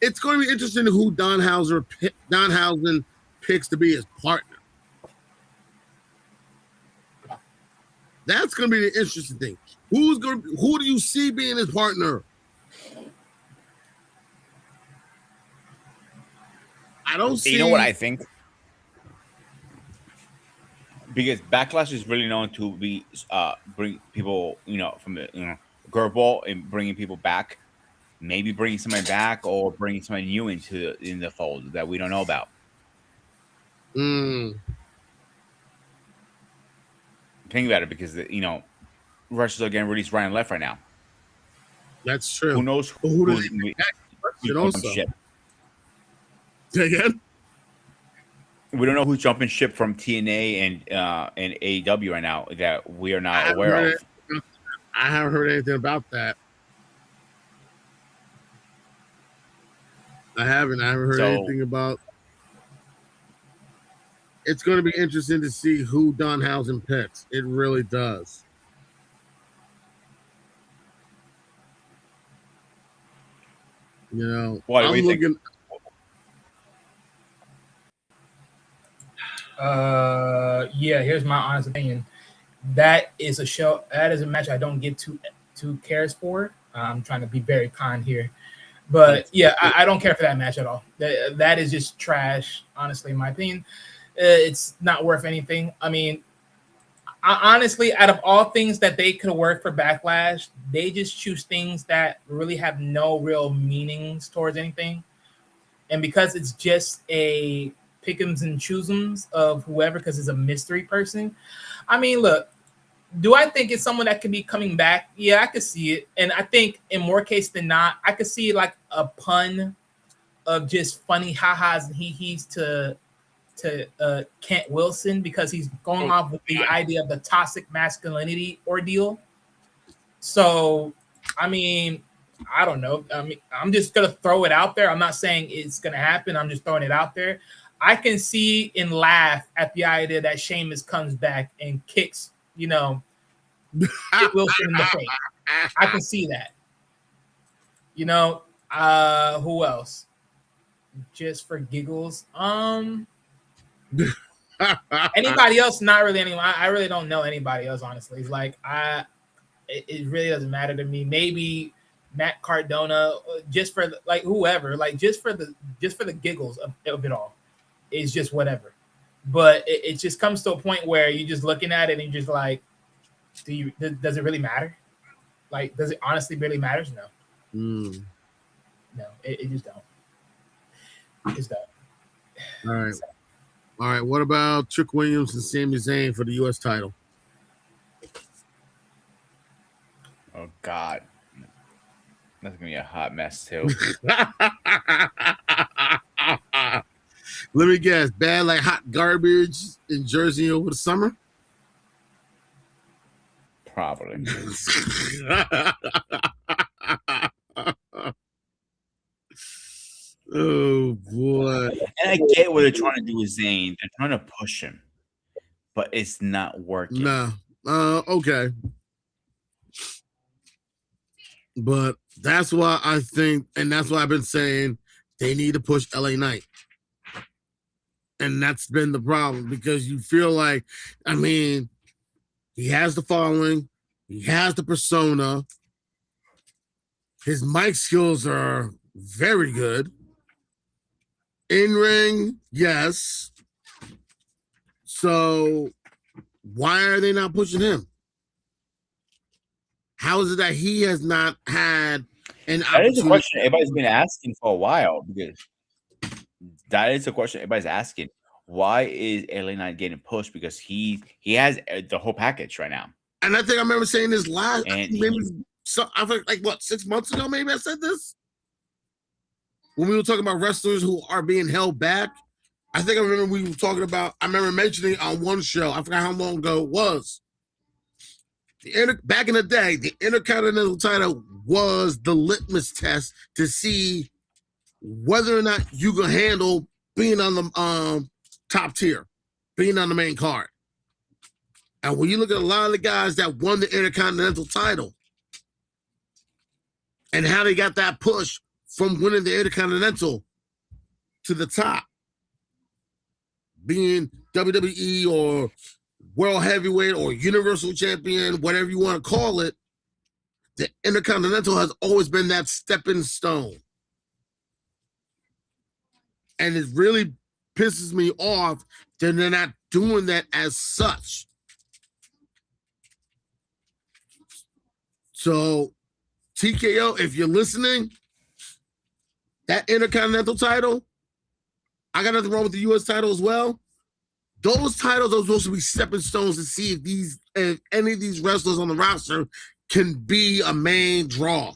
it's going to be interesting who Danhausen picks to be his partner. That's going to be the interesting thing. Who do you see being his partner? I don't see. You know what I think? Because Backlash is really known to be bring people, from the curveball and bringing people back. Maybe bringing somebody back or bringing somebody new in the fold that we don't know about. Think about it, because wrestlers are getting released right and left right now. That's true. Who knows who's also ship? Say again? We don't know who's jumping ship from TNA and AEW right now that we are not aware of. I haven't heard anything about that. I haven't heard anything about. It's going to be interesting to see who Danhausen picks. It really does. What do I'm looking. think? Yeah, here's my honest opinion. That is a show. That is a match I don't get too cares for. I'm trying to be very kind here, but yeah, I don't care for that match at all. That is just trash, honestly, in my opinion. It's not worth anything. I mean, honestly, out of all things that they could work for Backlash, they just choose things that really have no real meanings towards anything. And because it's just a pick'ems and choose'ems of whoever, because it's a mystery person. I mean, look, do I think it's someone that could be coming back? Yeah, I could see it. And I think in more case than not, I could see like a pun of just funny ha-has and he-he's to Kent Wilson, because he's going off with the idea of the toxic masculinity ordeal. So, I mean, I don't know. I mean, I'm just gonna throw it out there. I'm not saying it's gonna happen. I'm just throwing it out there. I can see and laugh at the idea that Sheamus comes back and kicks, Kit Wilson in the face. I can see that. Who else? Just for giggles. Anybody else? Not really anyone. I really don't know anybody else, honestly. It's like it really doesn't matter to me. Maybe Matt Cardona, just for like whoever, like just for the giggles of it all. It's just whatever. But it just comes to a point where you're just looking at it and you're just like, does it really matter? Like, does it honestly really matter? No. No, it just don't. It just don't. All right. All right. What about Trick Williams and Sami Zayn for the U.S. title? Oh God, that's gonna be a hot mess too. Let me guess. Bad like hot garbage in Jersey over the summer? Probably. Oh boy. And I get what they're trying to do with Zayn. They're trying to push him, but it's not working. Nah. Okay. But that's why I think, and that's why I've been saying they need to push LA Knight. And that's been the problem because you feel like, I mean, he has the following, he has the persona, his mic skills are very good. In ring, yes. So why are they not pushing him? How is it that he has not had an That is a opportunity? question everybody's been asking for a while. Because that is a question everybody's asking. Why is LA Knight getting pushed? Because he has the whole package right now. And I think I remember saying this last, And maybe I think like what, 6 months ago, maybe I said this? When we were talking about wrestlers who are being held back. I think I remember we were talking about, I remember mentioning on one show, I forgot how long ago it was. Back in the day, the Intercontinental title was the litmus test to see whether or not you can handle being on the top tier, being on the main card. And when you look at a lot of the guys that won the Intercontinental title and how they got that push from winning the Intercontinental to the top, being WWE or World Heavyweight or Universal Champion, whatever you want to call it, the Intercontinental has always been that stepping stone. And it really pisses me off that they're not doing that as such. So, TKO, if you're listening, that Intercontinental title, I got nothing wrong with the U.S. title as well. Those titles are supposed to be stepping stones to see if any of these wrestlers on the roster can be a main draw.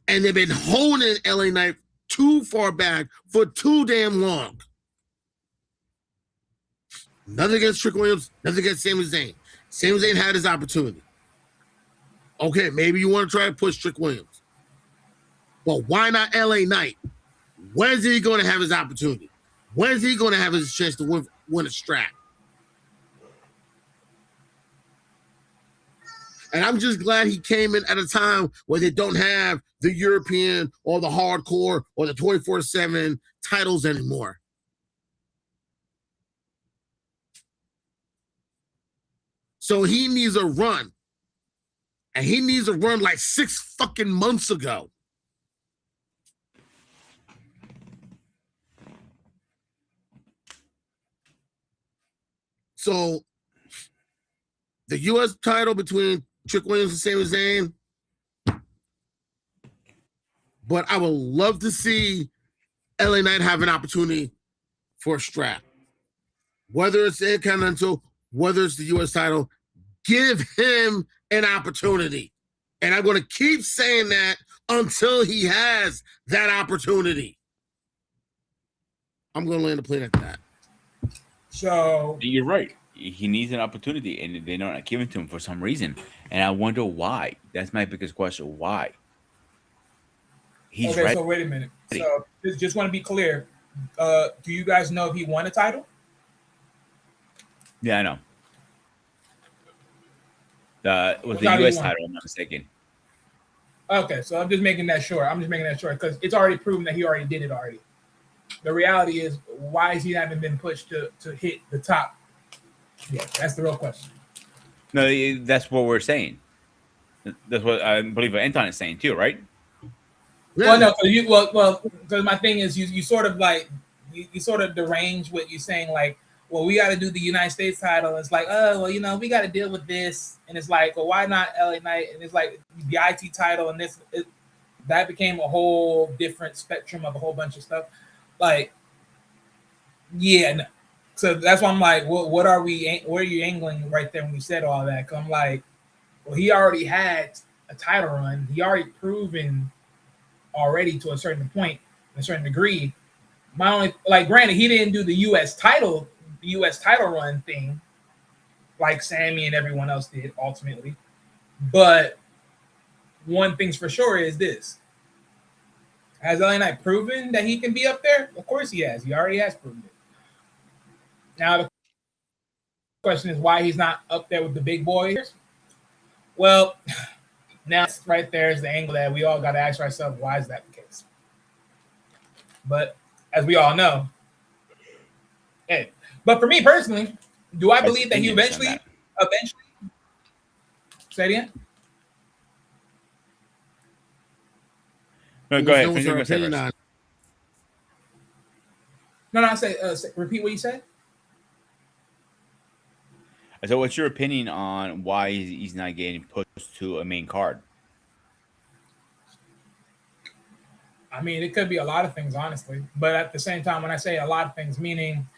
And they've been holding LA Knight too far back for too damn long. Nothing against Trick Williams, nothing against Sami Zayn. Sami Zayn had his opportunity. Okay, maybe you want to try to push Trick Williams. But why not LA Knight? When's he going to have his opportunity? When's he going to have his chance to win a strap? And I'm just glad he came in at a time where they don't have the European or the hardcore or the 24/7 titles anymore. So he needs a run. And he needs a run like 6 fucking months ago. So the U.S. title between Trick Williams and Sami Zayn, but I would love to see LA Knight have an opportunity for a strap. Whether it's the Intercontinental, whether it's the U.S. title, give him an opportunity. And I'm going to keep saying that until he has that opportunity. I'm going to land the plane at that. So You're right. he needs an opportunity, and they're not giving it to him for some reason. And I wonder why. That's my biggest question. Why? He's Okay, ready. so wait a minute. So just want to be clear. Do you guys know if he won a title? Yeah, I know. It was What the title he U.S. won? title, if I'm not mistaken. Okay, so I'm just making that sure. I'm just making that sure because it's already proven that he already did it already. The reality is, why is he haven't been pushed to hit the top? Yeah, that's the real question. No, that's what we're saying. That's what I believe Anton is saying too, right? Well, no, because my thing is, you sort of like you sort of derange what you're saying. Like, well, we got to do the United States title. It's like, oh, well, we got to deal with this, and it's like, well, why not LA Knight? And it's like the IT title, and that became a whole different spectrum of a whole bunch of stuff. Like, yeah, no. So that's why I'm like, what are we? Where are you angling right there when you said all that? 'Cause I'm like, well, he already had a title run. He already proven already to a certain point, a certain degree. My only granted, he didn't do the U.S. title run thing like Sammy and everyone else did ultimately. But one thing's for sure is this: has LA Knight proven that he can be up there? Of course he has. He already has proven it. Now the question is why he's not up there with the big boys. Well, now right there is the angle that we all got to ask ourselves: why is that the case? But as we all know, hey, but for me personally, do I believe that he eventually say it again? No, go ahead. What's Finish our what you said opinion first. on? No, I say repeat what you said. So, what's your opinion on why he's not getting pushed to a main card? I mean, it could be a lot of things, honestly. But at the same time, when I say a lot of things, meaning,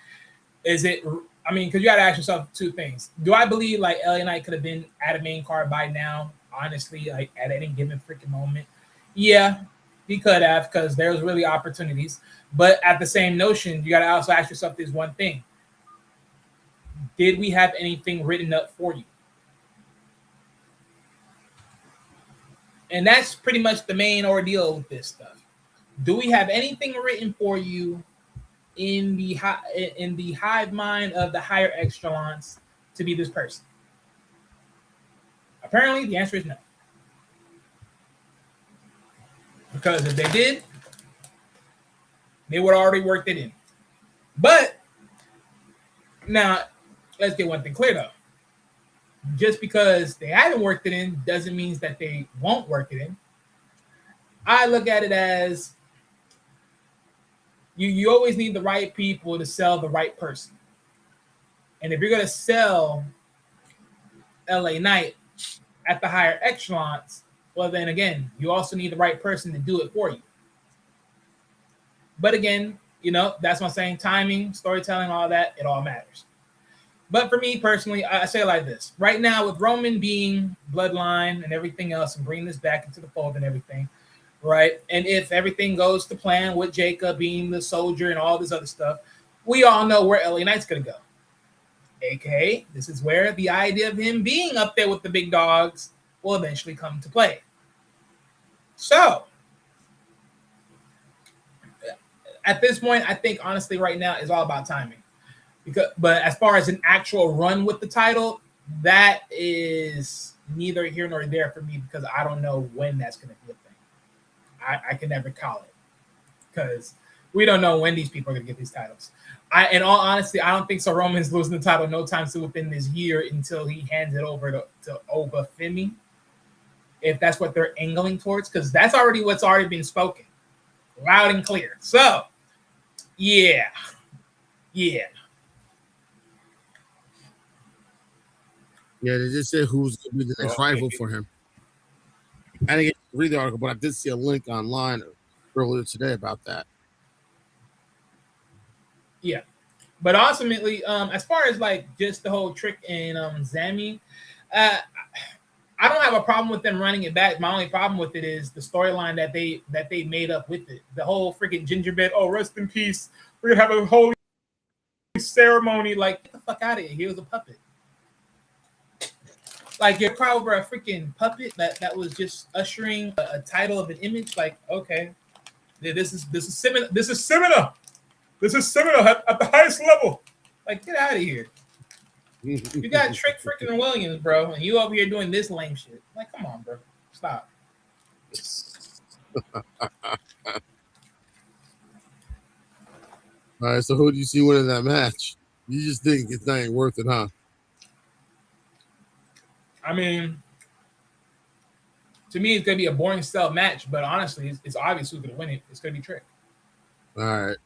is it? I mean, because you got to ask yourself two things. Do I believe like LA Knight could have been at a main card by now? Honestly, like at any given freaking moment, yeah, he could have because there's really opportunities. But at the same notion, you got to also ask yourself this one thing: did we have anything written up for you? And that's pretty much the main ordeal with this stuff. Do we have anything written for you in the hive mind of the higher echelons to be this person? Apparently, the answer is no. Because if they did, they would have already worked it in. But now, let's get one thing clear though. Just because they haven't worked it in doesn't mean that they won't work it in. I look at it as you always need the right people to sell the right person. And if you're going to sell LA Knight at the higher echelons, well, then again, you also need the right person to do it for you. But again, that's what I'm saying. Timing, storytelling, all that, it all matters. But for me personally, I say it like this. Right now, with Roman being bloodline and everything else and bringing this back into the fold and everything, right? And if everything goes to plan with Jacob being the soldier and all this other stuff, we all know where LA Knight's going to go. AKA, this is where the idea of him being up there with the big dogs will eventually come to play. So, at this point, I think honestly right now is all about timing. But as far as an actual run with the title, that is neither here nor there for me because I don't know when that's going to be a thing. I can never call it because we don't know when these people are going to get these titles. In all honesty, I don't think so. Roman's losing the title no time soon within this year until he hands it over to Oba Femi, if that's what they're angling towards, because that's already what's already been spoken, loud and clear. So, yeah. Yeah, they just said who's going to be the next rival for him. I didn't get to read the article, but I did see a link online earlier today about that. Yeah. But ultimately, as far as like just the whole trick in Zami, I don't have a problem with them running it back. My only problem with it is the storyline that they made up with it. The whole freaking gingerbread. Oh, rest in peace. We're gonna have a holy ceremony. Like, get the fuck out of here. He was a puppet. Like, you're crying over a freaking puppet that was just ushering a title of an image. Like, okay, this is seminar. This is seminar. This is seminar at the highest level. Like, get out of here. You got Trick freaking Williams, bro, and you over here doing this lame shit. Like, come on, bro. Stop. All right, so who do you see winning that match? You just think it's not ain't worth it, huh? I mean, to me, it's gonna be a boring style match, but honestly, it's obvious who's gonna win it. It's gonna be Trick. All right.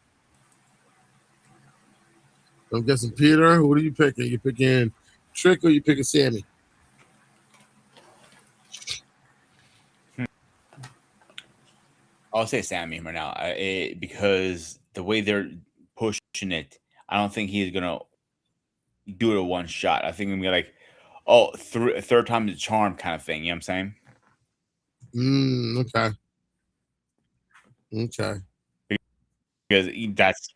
I'm guessing Peter. Who are you picking? You picking Trick or you picking Sammy? I'll say Sammy right now because the way they're pushing it, I don't think he's gonna do it a one shot. I think it'll be like, oh, third time the charm kind of thing. You know what I'm saying? Okay. Okay. Because that's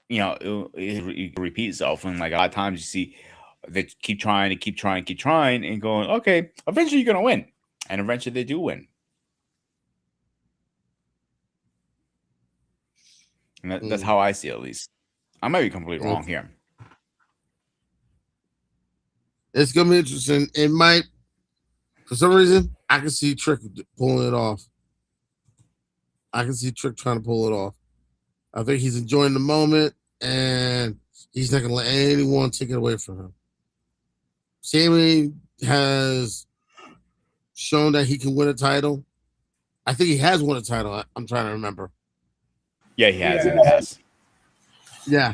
it repeats itself, and like a lot of times you see they keep trying, and going, okay, eventually you're gonna win, and eventually they do win. And that's how I see it, at least. I might be completely wrong here. It's gonna be interesting. It might, for some reason, I can see Trick pulling it off. I can see Trick trying to pull it off. I think he's enjoying the moment, and he's not gonna let anyone take it away from him. Sammy has shown that he can win a title. I think he has won a title. I'm trying to remember. Yeah, he has. Yeah. He has. Yeah,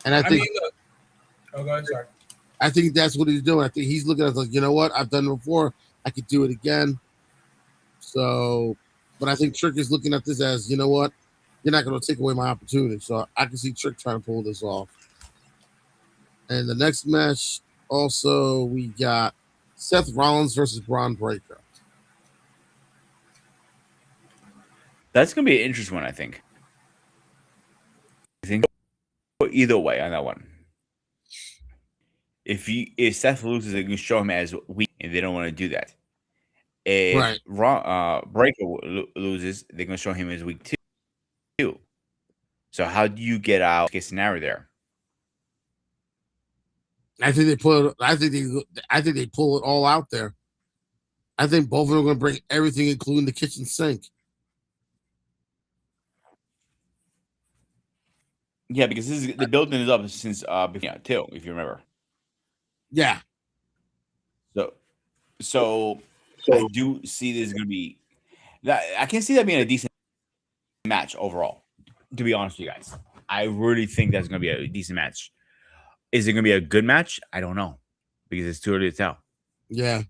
and I think. Look. Oh, go ahead. Sorry. I think that's what he's doing. I think he's looking at it like, you know what? I've done it before. I could do it again. So, but I think Trick is looking at this as, you know what? You're not going to take away my opportunity. So I can see Trick trying to pull this off. And the next match, also, we got Seth Rollins versus Braun Breaker. That's going to be an interesting one, I think. I think either way on that one. If Seth loses, they can show him as weak, and they don't want to do that. If Breaker loses, they're going to show him as weak too. So how do you get out of a scenario there? I think they pull it all out there. I think both of them are going to bring everything, including the kitchen sink. Yeah, because the building is up since too, if you remember. Yeah. So I do see this is going to be that. I can see that being a decent match overall. To be honest with you guys, I really think that's going to be a decent match. Is it going to be a good match? I don't know because it's too early to tell. Yeah.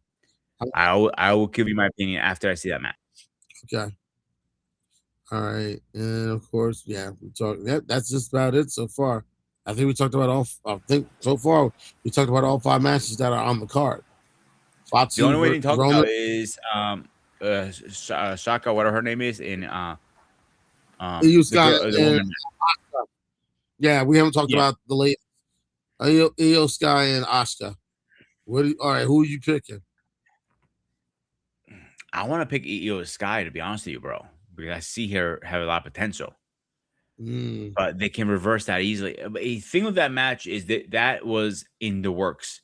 I will give you my opinion after I see that match. Okay. All right, and of course, yeah, we talked. That's just about it so far. I think we talked about all. I think so far we talked about all 5 matches that are on the card. The only way to talk about is Shaka, whatever her name is, in the woman. Yeah, we haven't talked about the late Io Sky and Asuka. All right, who are you picking? I want to pick Io Sky, to be honest with you, bro, because I see her have a lot of potential. But they can reverse that easily. A thing with that match is that was in the works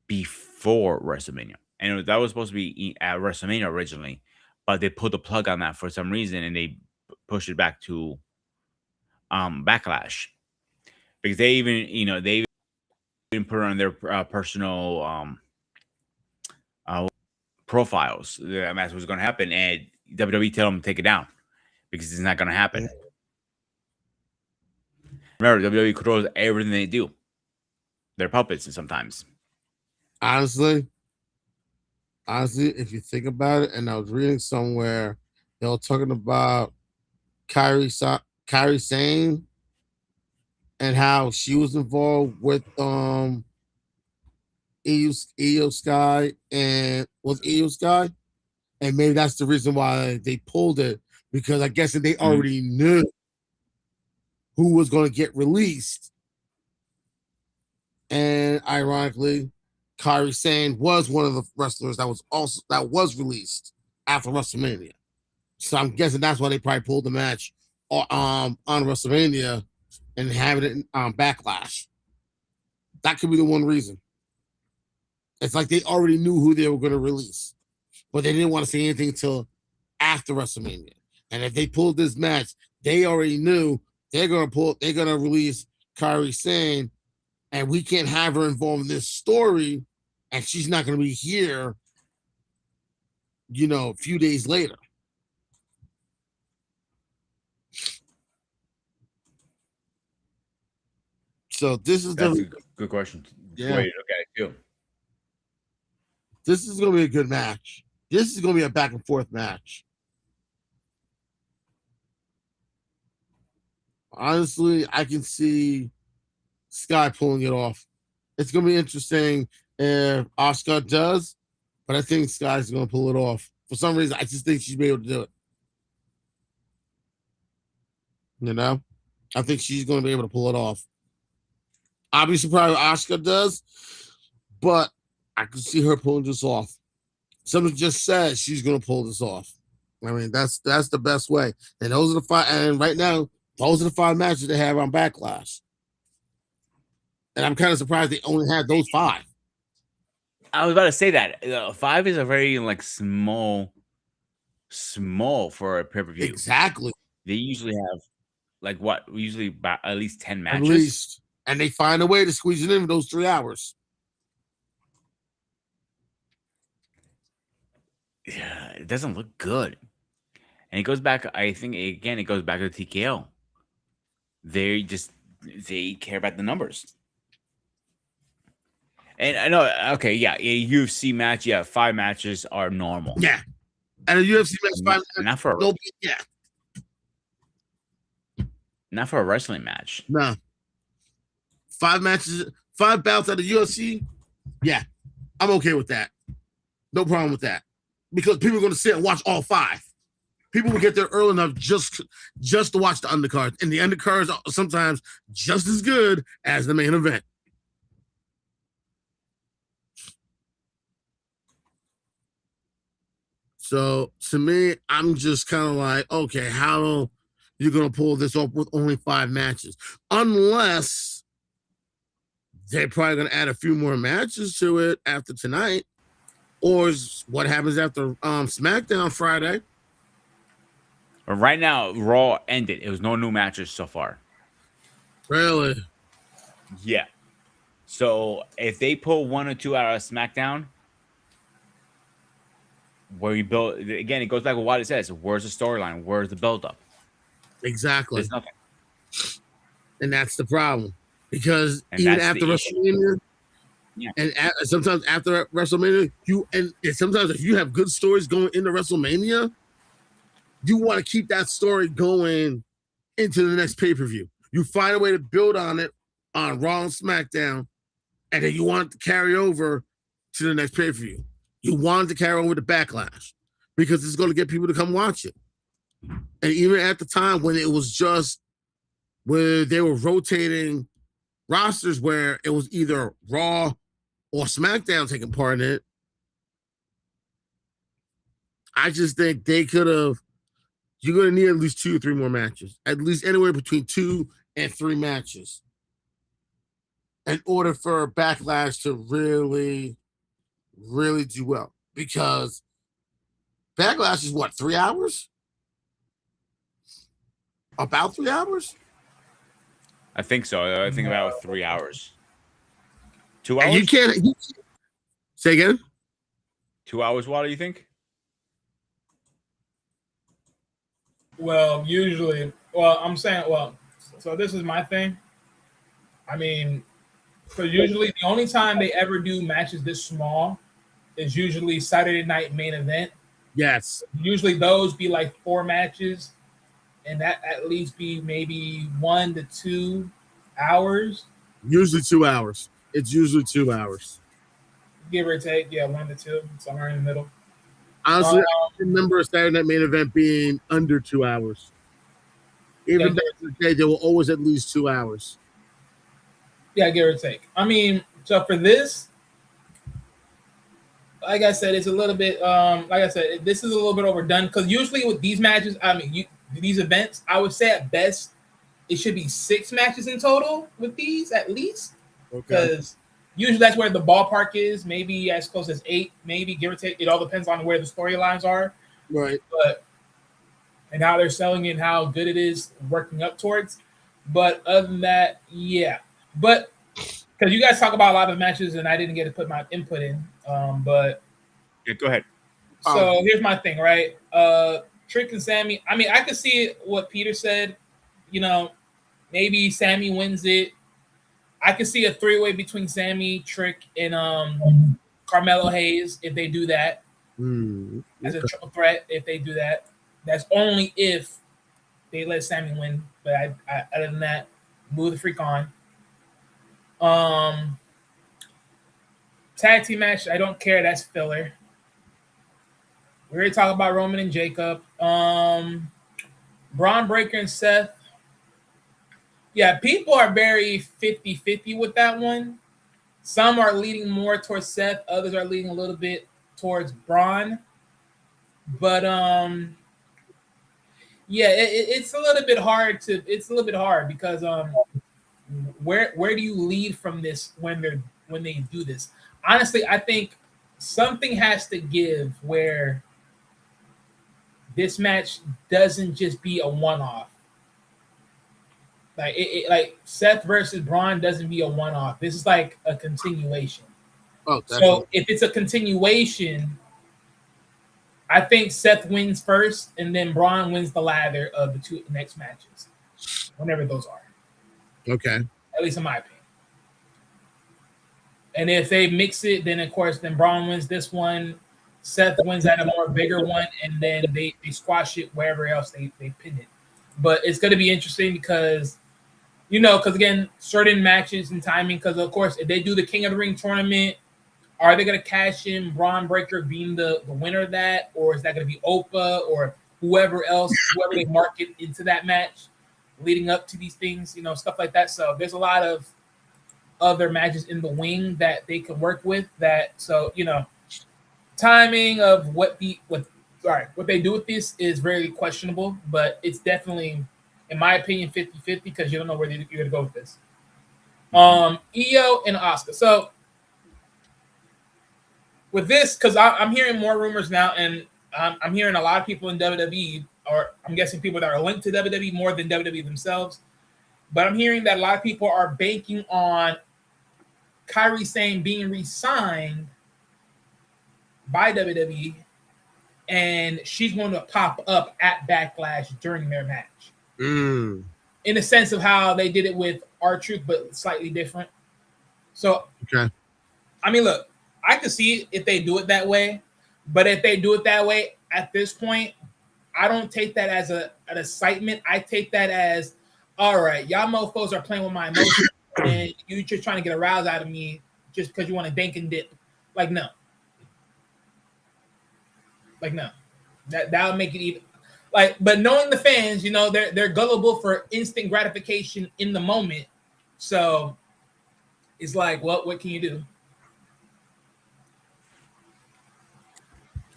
before WrestleMania, and that was supposed to be at WrestleMania originally, but they pulled the plug on that for some reason, and they pushed it back to Backlash, because they even put it on their personal profiles that match was going to happen, and WWE tell them to take it down because it's not going to happen. Remember, WWE controls everything they do. They're puppets, and sometimes. Honestly, if you think about it, and I was reading somewhere, they were talking about Kairi Sane and how she was involved with Io Sky and maybe that's the reason why they pulled it, because I guess that they already knew who was going to get released ironically, Kairi Sane was one of the wrestlers that was released after WrestleMania. So I'm guessing that's why they probably pulled the match on WrestleMania and have it in Backlash. That could be the one reason. It's like they already knew who they were going to release, but they didn't want to say anything until after WrestleMania. And if they pulled this match, they already knew they're going to release Kairi Sane, and we can't have her involved in this story, and she's not going to be here, a few days later. So this is That's a good question. Yeah. Way to look at it too. This is going to be a good match. This is going to be a back and forth match. Honestly, I can see Sky pulling it off. It's going to be interesting if Asuka does, but I think Sky's going to pull it off. For some reason, I just think she's be able to do it. I think she's going to be able to pull it off. I'll be surprised if Asuka does, but I can see her pulling this off. Someone just said she's going to pull this off. I mean, that's the best way. And those are the 5. And right now, those are the 5 matches they have on Backlash. And I'm kind of surprised they only had those 5. I was about to say that 5 is a very small for a pay-per-view. Exactly. They usually have usually about at least 10 matches. At least. And they find a way to squeeze it in those 3 hours. Yeah, it doesn't look good. And it goes back, I think, again, it goes back to TKO. They care about the numbers. And I know, okay, yeah, a UFC match, 5 matches are normal. Yeah. And a UFC match, 5 not for yeah. Not for a wrestling match. No. 5 matches, 5 bouts at the UFC. Yeah, I'm okay with that. No problem with that. Because people are going to sit and watch all 5. People will get there early enough just to watch the undercards. And the undercards are sometimes just as good as the main event. So to me, I'm just kind of like, okay, how you're going to pull this off with only 5 matches? Unless they're probably going to add a few more matches to it after tonight. Or what happens after SmackDown Friday. But right now, Raw ended. It was no new matches so far. Really? Yeah. So if they pull 1 or 2 out of SmackDown, where you build again, it goes back to what it says. Where's the storyline? Where's the build-up? Exactly. There's nothing. And that's the problem. Because even after WrestleMania, and sometimes after WrestleMania, sometimes if you have good stories going into WrestleMania, you want to keep that story going into the next pay-per-view. You find a way to build on it on Raw and SmackDown, and then you want it to carry over to the next pay-per-view. You want it to carry over to Backlash because it's going to get people to come watch it. And even at the time when it was just where they were rotating rosters where it was either Raw or SmackDown taking part in it, I just think they could have. You're going to need at least 2 or 3 more matches, at least anywhere between 2 and 3 matches, in order for Backlash to really, really do well. Because Backlash is what, 3 hours? About 3 hours? I think so. I think about 3 hours. 2 hours? And you can't say again? 2 hours, what do you think? Well, usually, I'm saying, so this is my thing. I mean, so usually the only time they ever do matches this small is usually Saturday night main event. Yes. Usually those be like 4 matches, and that at least be maybe 1 to 2 hours. Usually 2 hours. It's usually 2 hours. Give or take, 1 to 2, somewhere in the middle. Honestly, I remember a Saturday night main event being under 2 hours. Even back in the day, there were always at least 2 hours. Yeah, give or take. I mean, so for this, like I said, it's a little bit. Like I said, this is a little bit overdone because usually with these matches, I mean, these events, I would say at best it should be 6 matches in total with these at least, Okay. because usually that's where the ballpark is. Maybe as close as 8, maybe give or take. It all depends on where the storylines are, Right. but and how they're selling it and how good it is working up towards. But other than that, yeah. But because you guys talk about a lot of matches and I didn't get to put my input in. But Yeah, go ahead. so here's my thing, right? Trick and Sammy. I mean, I could see what Peter said. You know, maybe Sammy wins it. I could see a 3-way between Sammy, Trick, and Carmelo Hayes if they do that as a triple threat. If they do that, that's only if they let Sammy win. But other than that, move the freak on. Tag team match, I don't care. That's filler. We already talked about Roman and Jacob. Braun Breaker and Seth. Yeah, people are very 50-50 with that one. Some are leaning more towards Seth, others are leaning a little bit towards Braun. But yeah, it's a little bit hard because where do you lead from this when they do this? Honestly, I think something has to give where this match doesn't just be a one-off. Like Seth versus Braun doesn't be a one-off. This is like a continuation. Oh, So if it's a continuation, I think Seth wins first, and then Braun wins the ladder of the 2 next matches, whenever those are. okay. At least in my opinion. And if they mix it, then of course, then Braun wins this one, Seth wins at a more bigger one, and then they squash it wherever else they pin it. But it's going to be interesting because, because again, certain matches and timing, because of course, if they do the King of the Ring tournament, are they going to cash in Braun Breaker being the winner of that? Or is that going to be Opa or whoever they market into that match leading up to these things, stuff like that. So there's a lot of other matches in the wing that they can work with that. So, timing of what they do with this is very questionable, but it's definitely, in my opinion, 50-50 because you don't know where you're going to go with this. Io and Asuka. So with this, because I'm hearing more rumors now, and I'm hearing a lot of people in WWE, or I'm guessing people that are linked to WWE more than WWE themselves, but I'm hearing that a lot of people are banking on Kairi Sane being re-signed by WWE, and she's going to pop up at Backlash during their match. In the sense of how they did it with R-Truth, but slightly different. So, Okay. I mean, look, I could see it if they do it that way, but if they do it that way at this point, I don't take that as an excitement. I take that as, all right, y'all mofos are playing with my emotions, and you just trying to get a rouse out of me just because you want to dink and dip. Like, no. That'll make it even. Like, but knowing the fans, they're gullible for instant gratification in the moment. So it's like, well, what can you do?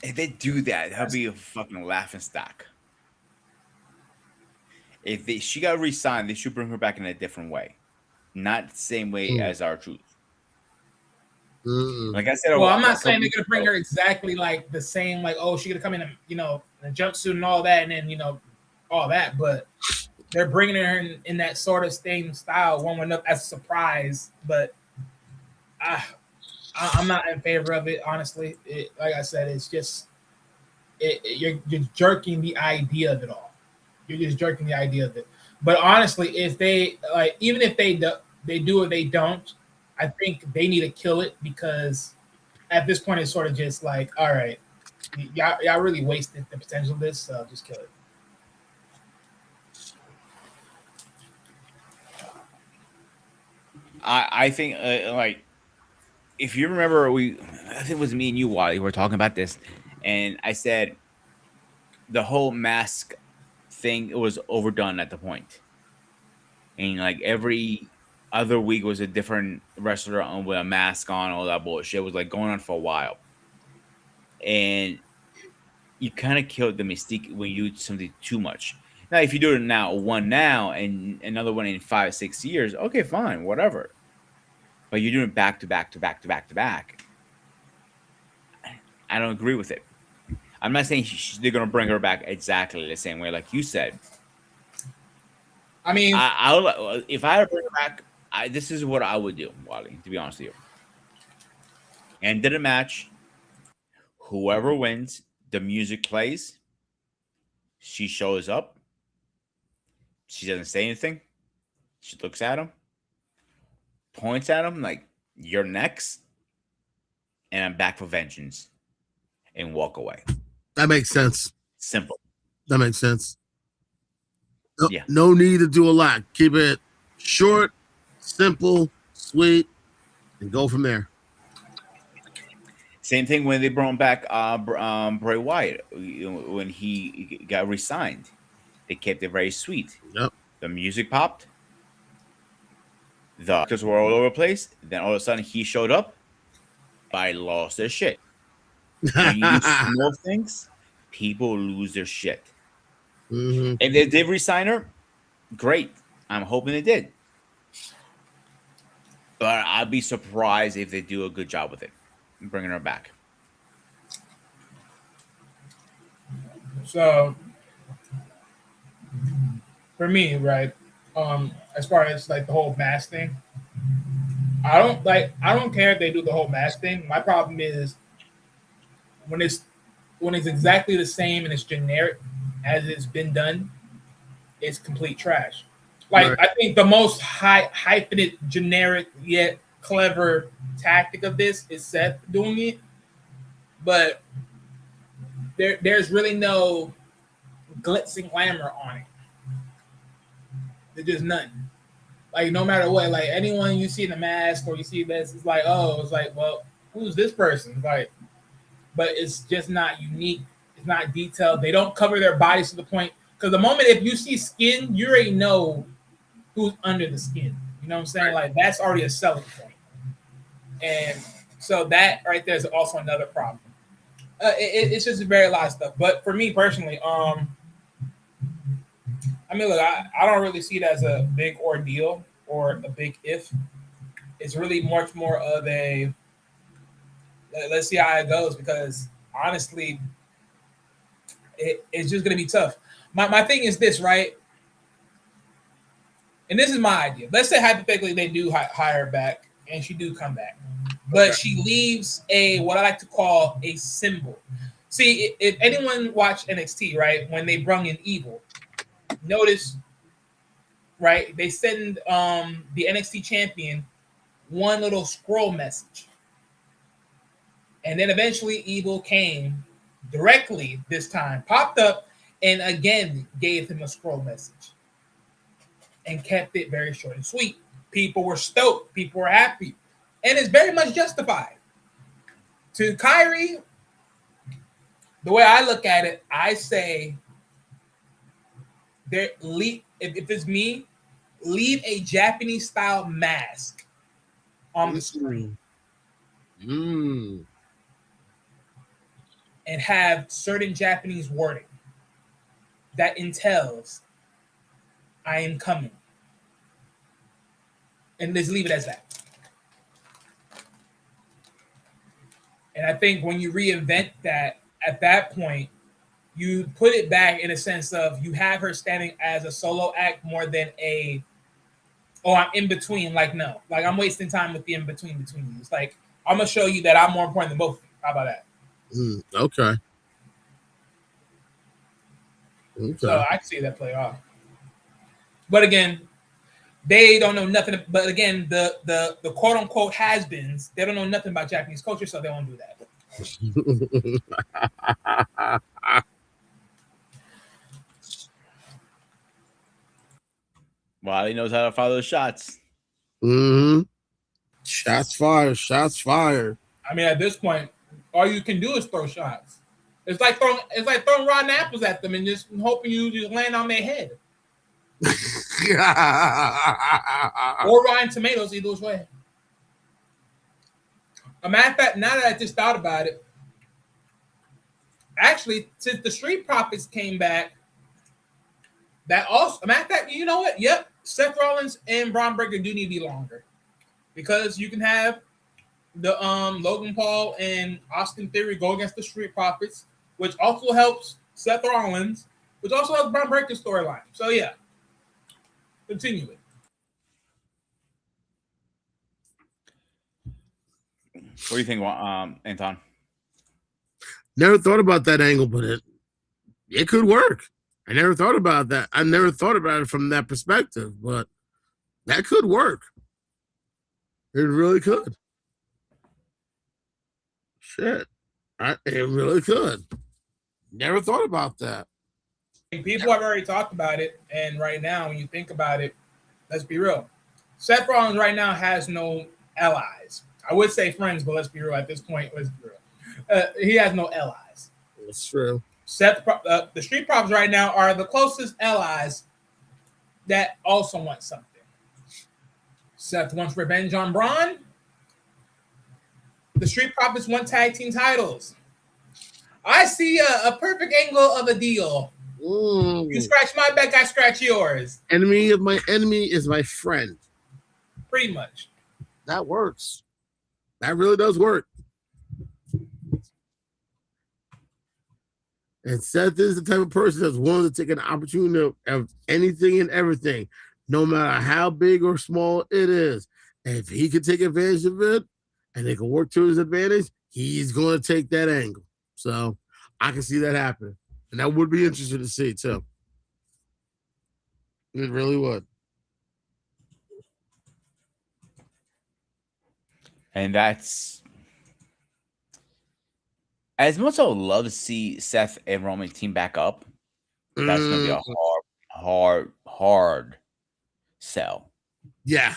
If they do that'd be a fucking laughing stock. She got re-signed, they should bring her back in a different way, not the same way as R-Truth. Like I said, well, I'm not saying they're gonna bring her exactly like the same, like, oh, she's gonna come in, in a jumpsuit and all that, and then all that, but they're bringing her in that sort of same style, warming up as a surprise. But I'm not in favor of it, honestly. Like I said, it's just you're jerking the idea of it all. You're just jerking the idea of it. But honestly, if they even if they do or they don't, I think they need to kill it because at this point it's sort of just like, all right, y'all really wasted the potential of this, so just kill it. I think like if you remember, I think it was me and you, Wally, were talking about this, and I said the whole mask thing was overdone at the point, and like every other week was a different wrestler on with a mask on, all that bullshit. It was like going on for a while, and you kind of killed the mystique when you do something too much. Now, if you do it now, one now, and another one in 5, 6 years, okay, fine, whatever. But you're doing it back to back to back to back to back. I don't agree with it. I'm not saying they're gonna bring her back exactly the same way, like you said. I mean, I'll if I had to bring her back, this is what I would do, Wally. To be honest with you, end of the match, whoever wins, the music plays. She shows up. She doesn't say anything. She looks at him, points at him like, "You're next," and I'm back for vengeance, and walk away. That makes sense. Simple. That makes sense. No, Yeah. no need to do a lot. Keep it short, simple, sweet, and go from there. Same thing when they brought back Bray Wyatt when he got resigned. They kept it very sweet. Yep. The music popped. The actors were all over the place. Then all of a sudden he showed up. I lost their shit. When you do small things, people lose their shit. Mhm. If they did resign her, great. I'm hoping they did. But I'd be surprised if they do a good job with it, bringing her back. so for me, right? As far as like the whole mask thing, I don't care if they do the whole mask thing. My problem is when it's exactly the same and it's generic as it's been done, it's complete trash. Like Right. I think the most hyphenate, generic yet clever tactic of this is Seth doing it, but there's really no glitz and glamour on it. There's just none. Like no matter what, like anyone you see in the mask or you see this, it's like, oh, it's like, well, who's this person? It's like, but it's just not unique. It's not detailed. They don't cover their bodies to the point because the moment if you see skin, you already know who's under the skin. You know what I'm saying? Like that's already a selling point. And so that right there is also another problem. It's just a very lot of stuff. But for me personally, I mean, look, I don't really see it as a big ordeal or a big if. It's really much more of a let's see how it goes because honestly, it's just going to be tough. My thing is this, right? And this is my idea. Let's say hypothetically they do hire her back and she do come back, but she leaves what I like to call a symbol. See, if anyone watched NXT, right, when they brung in Evil, notice, right, they send the NXT champion one little scroll message. And then eventually Evil came directly this time, popped up, and again gave him a scroll message. And kept it very short and sweet. People were stoked. People were happy. And it's very much justified. To Kyrie, the way I look at it, I say, if it's me, leave a Japanese-style mask on the screen. And have certain Japanese wording that entails I am coming. And just leave it as that. And I think when you reinvent that, at that point, you put it back in a sense of you have her standing as a solo act more than I'm in between. Like, no. Like, I'm wasting time with the in between you. It's like, I'm going to show you that I'm more important than both of you. How about that? Okay. So I can see that play off. But again, they don't know nothing. But again, the quote unquote has-beens, they don't know nothing about Japanese culture, so they won't do that. Well, he knows how to follow the shots. Shots fired. Shots fired. I mean, at this point, all you can do is throw shots. It's like throwing rotten apples at them and just hoping you just land on their head. or Rotten Tomatoes, either way. A matter of fact, now that I just thought about it, actually, since the Street Profits came back, that also, a matter of fact, you know what? Yep, Seth Rollins and Braun Breaker do need to be longer because you can have the Logan Paul and Austin Theory go against the Street Profits, which also helps Seth Rollins, which also helps Braun Breaker's storyline. So yeah, continue it. What do you think, Anton? Never thought about that angle, but it could work. I never thought about that. I never thought about it from that perspective, but that could work. It really could. Shit. It really could. Never thought about that. People have already talked about it, and right now, when you think about it, let's be real. Seth Rollins right now has no allies. I would say friends, but let's be real. At this point, let's be real. He has no allies. That's true. The Street Profits right now are the closest allies that also want something. Seth wants revenge on Braun. The Street Profits want tag team titles. I see a perfect angle of a deal. You scratch my back, I scratch yours. Enemy of my enemy is my friend. Pretty much. That works. That really does work. And Seth is the type of person that's willing to take an opportunity of anything and everything, no matter how big or small it is. And if he can take advantage of it and they can work to his advantage, he's going to take that angle. So I can see that happening. And that would be interesting to see, too. It really would. And that's as much as I would love to see Seth and Roman team back up. That's going to be a hard sell. Yeah.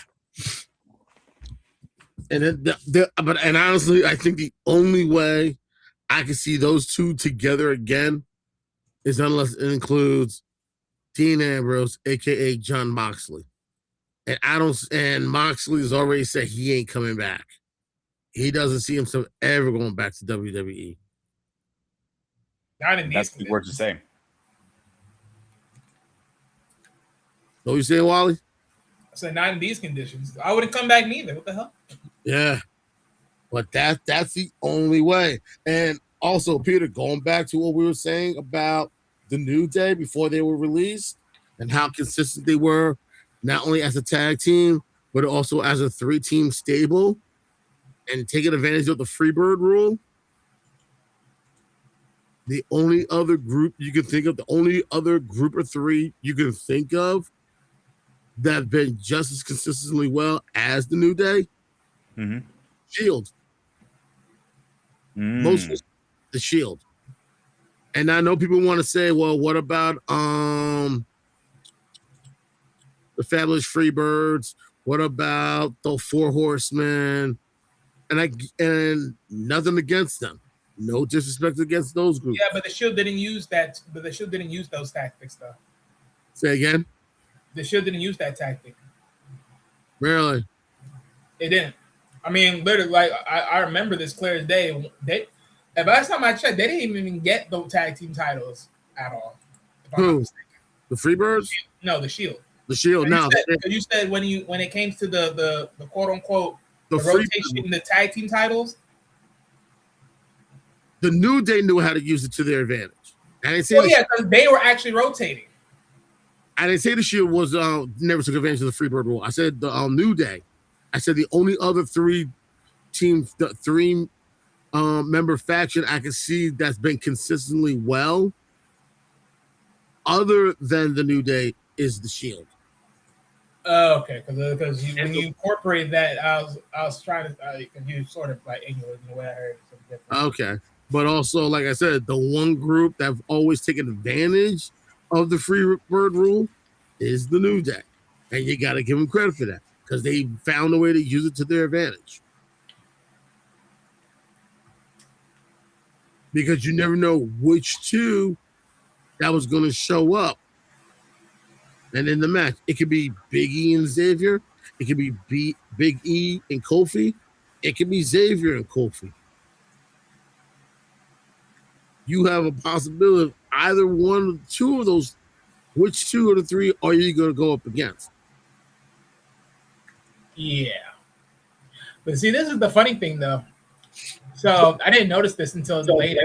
And and honestly, I think the only way I can see those two together again is unless it includes Dean Ambrose, aka John Moxley. And Moxley has already said he ain't coming back. He doesn't see himself ever going back to WWE. Not in these That's the word to say. What you saying, Wally? I said not in these conditions. I wouldn't come back neither. What the hell? Yeah. But that's the only way. And also, Peter, going back to what we were saying about the New Day before they were released and how consistent they were, not only as a tag team, but also as a 3-team stable and taking advantage of the Freebird rule. The only other group you can think of, the only other group of 3 you can think of that have been just as consistently well as the New Day, Shield. Mostly the Shield. And I know people want to say, well, what about the Fabulous Freebirds? What about the 4 Horsemen? And nothing against them. No disrespect against those groups. Yeah, but the Shield didn't use that. But the Shield didn't use those tactics, though. Say again? The Shield didn't use that tactic. Really? It didn't. I mean, literally, like I remember this clear as day. Last time I checked, they didn't even get the tag team titles at all. Who? The Freebirds? No, the Shield. The Shield. Now you said when it came to the quote unquote the rotation, the tag team titles. The New Day knew how to use it to their advantage. I didn't say because they were actually rotating. I didn't say the Shield was never took advantage of the Freebird rule. I said the New Day. I said the only other 3 teams, the 3 member faction I can see that's been consistently well, other than the New Day, is the Shield. Okay, because when you incorporated that, I was trying to you sort of like ignorant in the way I heard it. Okay, but also, like I said, the one group that have always taken advantage of the Freebird rule is the New Day, and you got to give them credit for that because they found a way to use it to their advantage. Because you never know which 2 that was going to show up And in the match, it could be Big E and Xavier. It could be Big E and Kofi. It could be Xavier and Kofi. You have a possibility of either one, two of those. Which two of the three are you going to go up against? Yeah. But see, this is the funny thing, though. So I didn't notice this until later,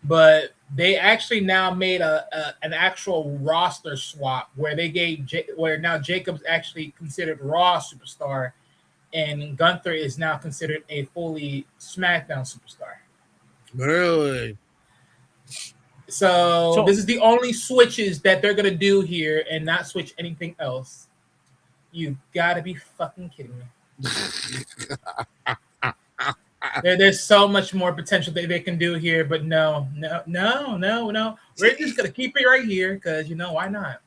but they actually now made an actual roster swap where they gave where now Jacob's actually considered Raw superstar, and Gunther is now considered a fully SmackDown superstar. Really? So this is the only switches that they're gonna do here, and not switch anything else. You gotta be fucking kidding me. There's so much more potential that they can do here, but no. We're just gonna keep it right here because why not?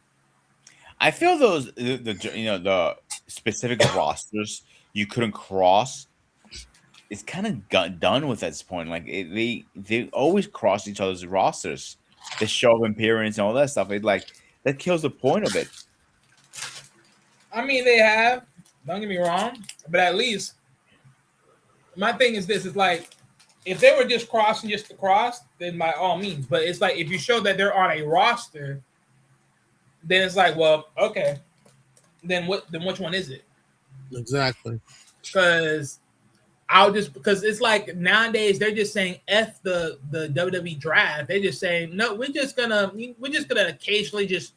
I feel the specific rosters you couldn't cross. It's kind of done with at this point. Like they always cross each other's rosters. The show of appearance and all that stuff. It like that kills the point of it. I mean, they have. Don't get me wrong, but at least my thing is this: is like if they were just crossing just to cross, then by all means. But it's like if you show that they're on a roster, then it's like, well, okay. Then what? Then which one is it? Exactly. Because it's like nowadays they're just saying F the WWE draft. They're just saying no. We're just gonna occasionally just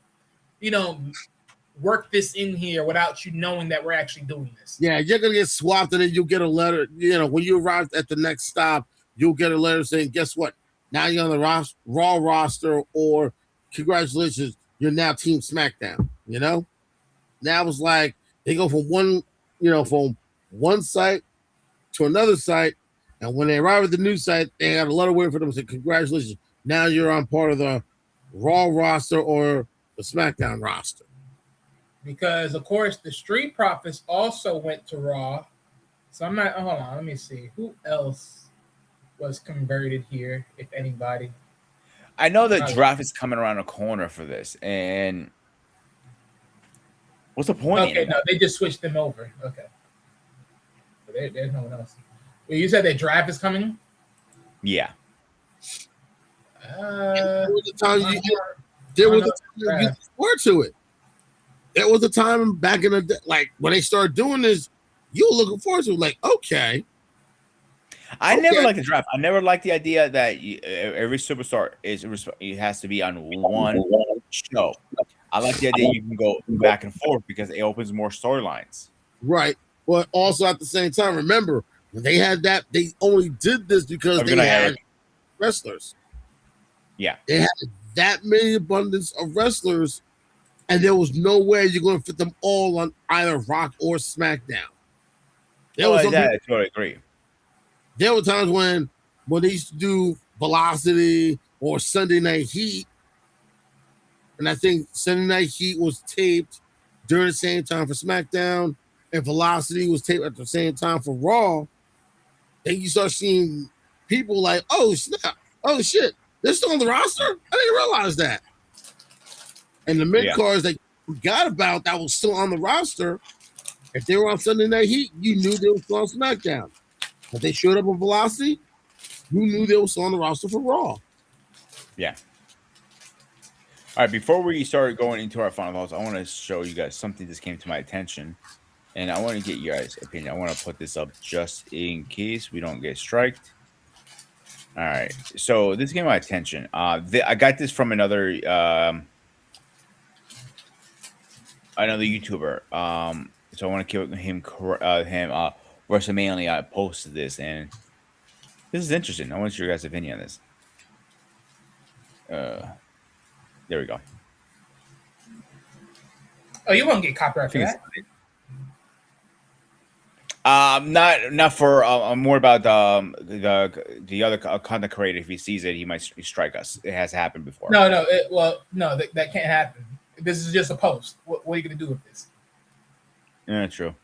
work this in here without you knowing that we're actually doing this. Yeah, you're gonna get swapped, and then you'll get a letter. When you arrive at the next stop, you'll get a letter saying, "Guess what? Now you're on the Raw roster," or "Congratulations, you're now Team SmackDown." Now it's like they go from one site to another site, and when they arrive at the new site, they got a letter waiting for them to say, "Congratulations, now you're on part of the Raw roster or the SmackDown roster." Because of course the Street Profits also went to Raw. So I'm not. Hold on, let me see who else was converted here, if anybody. I know the draft is coming around the corner for this, and what's the point? Okay, no, they just switched them over. Okay, but there's no one else. Well, you said the draft is coming. Yeah. There was a time you look forward to it. There was a time back in the day, like when they started doing this, you were looking forward to it. Like, okay. I never liked the draft. I never liked the idea that every superstar it has to be on one show. I like the idea you can go back and forth because it opens more storylines. Right. But also at the same time, remember, when they had that, they only did this because they had wrestlers. Yeah. They had that many abundance of wrestlers, and there was no way you're going to fit them all on either Rock or SmackDown. I totally agree. There were times when they used to do Velocity or Sunday Night Heat, and I think Sunday Night Heat was taped during the same time for SmackDown, and Velocity was taped at the same time for Raw. Then you start seeing people like, oh snap, oh shit, they're still on the roster? I didn't realize that. And the mid-cards that you forgot about that was still on the roster, if they were on Sunday Night Heat, you knew they were still on SmackDown. If they showed up on Velocity, you knew they were still on the roster for Raw. Yeah. All right, before we start going into our final thoughts, I want to show you guys something that came to my attention, and I want to get you guys' opinion. I want to put this up just in case we don't get striked. All right, so this came to my attention. I got this from another YouTuber. So I want to give him WrestleMania. I posted this, and this is interesting. I want your guys' opinion on this. There we go. Oh, you won't get copyright for that. Not for more about the other content creator. If he sees it, he might strike us. It has happened before. No, that can't happen. This is just a post. What are you gonna do with this? Yeah, true.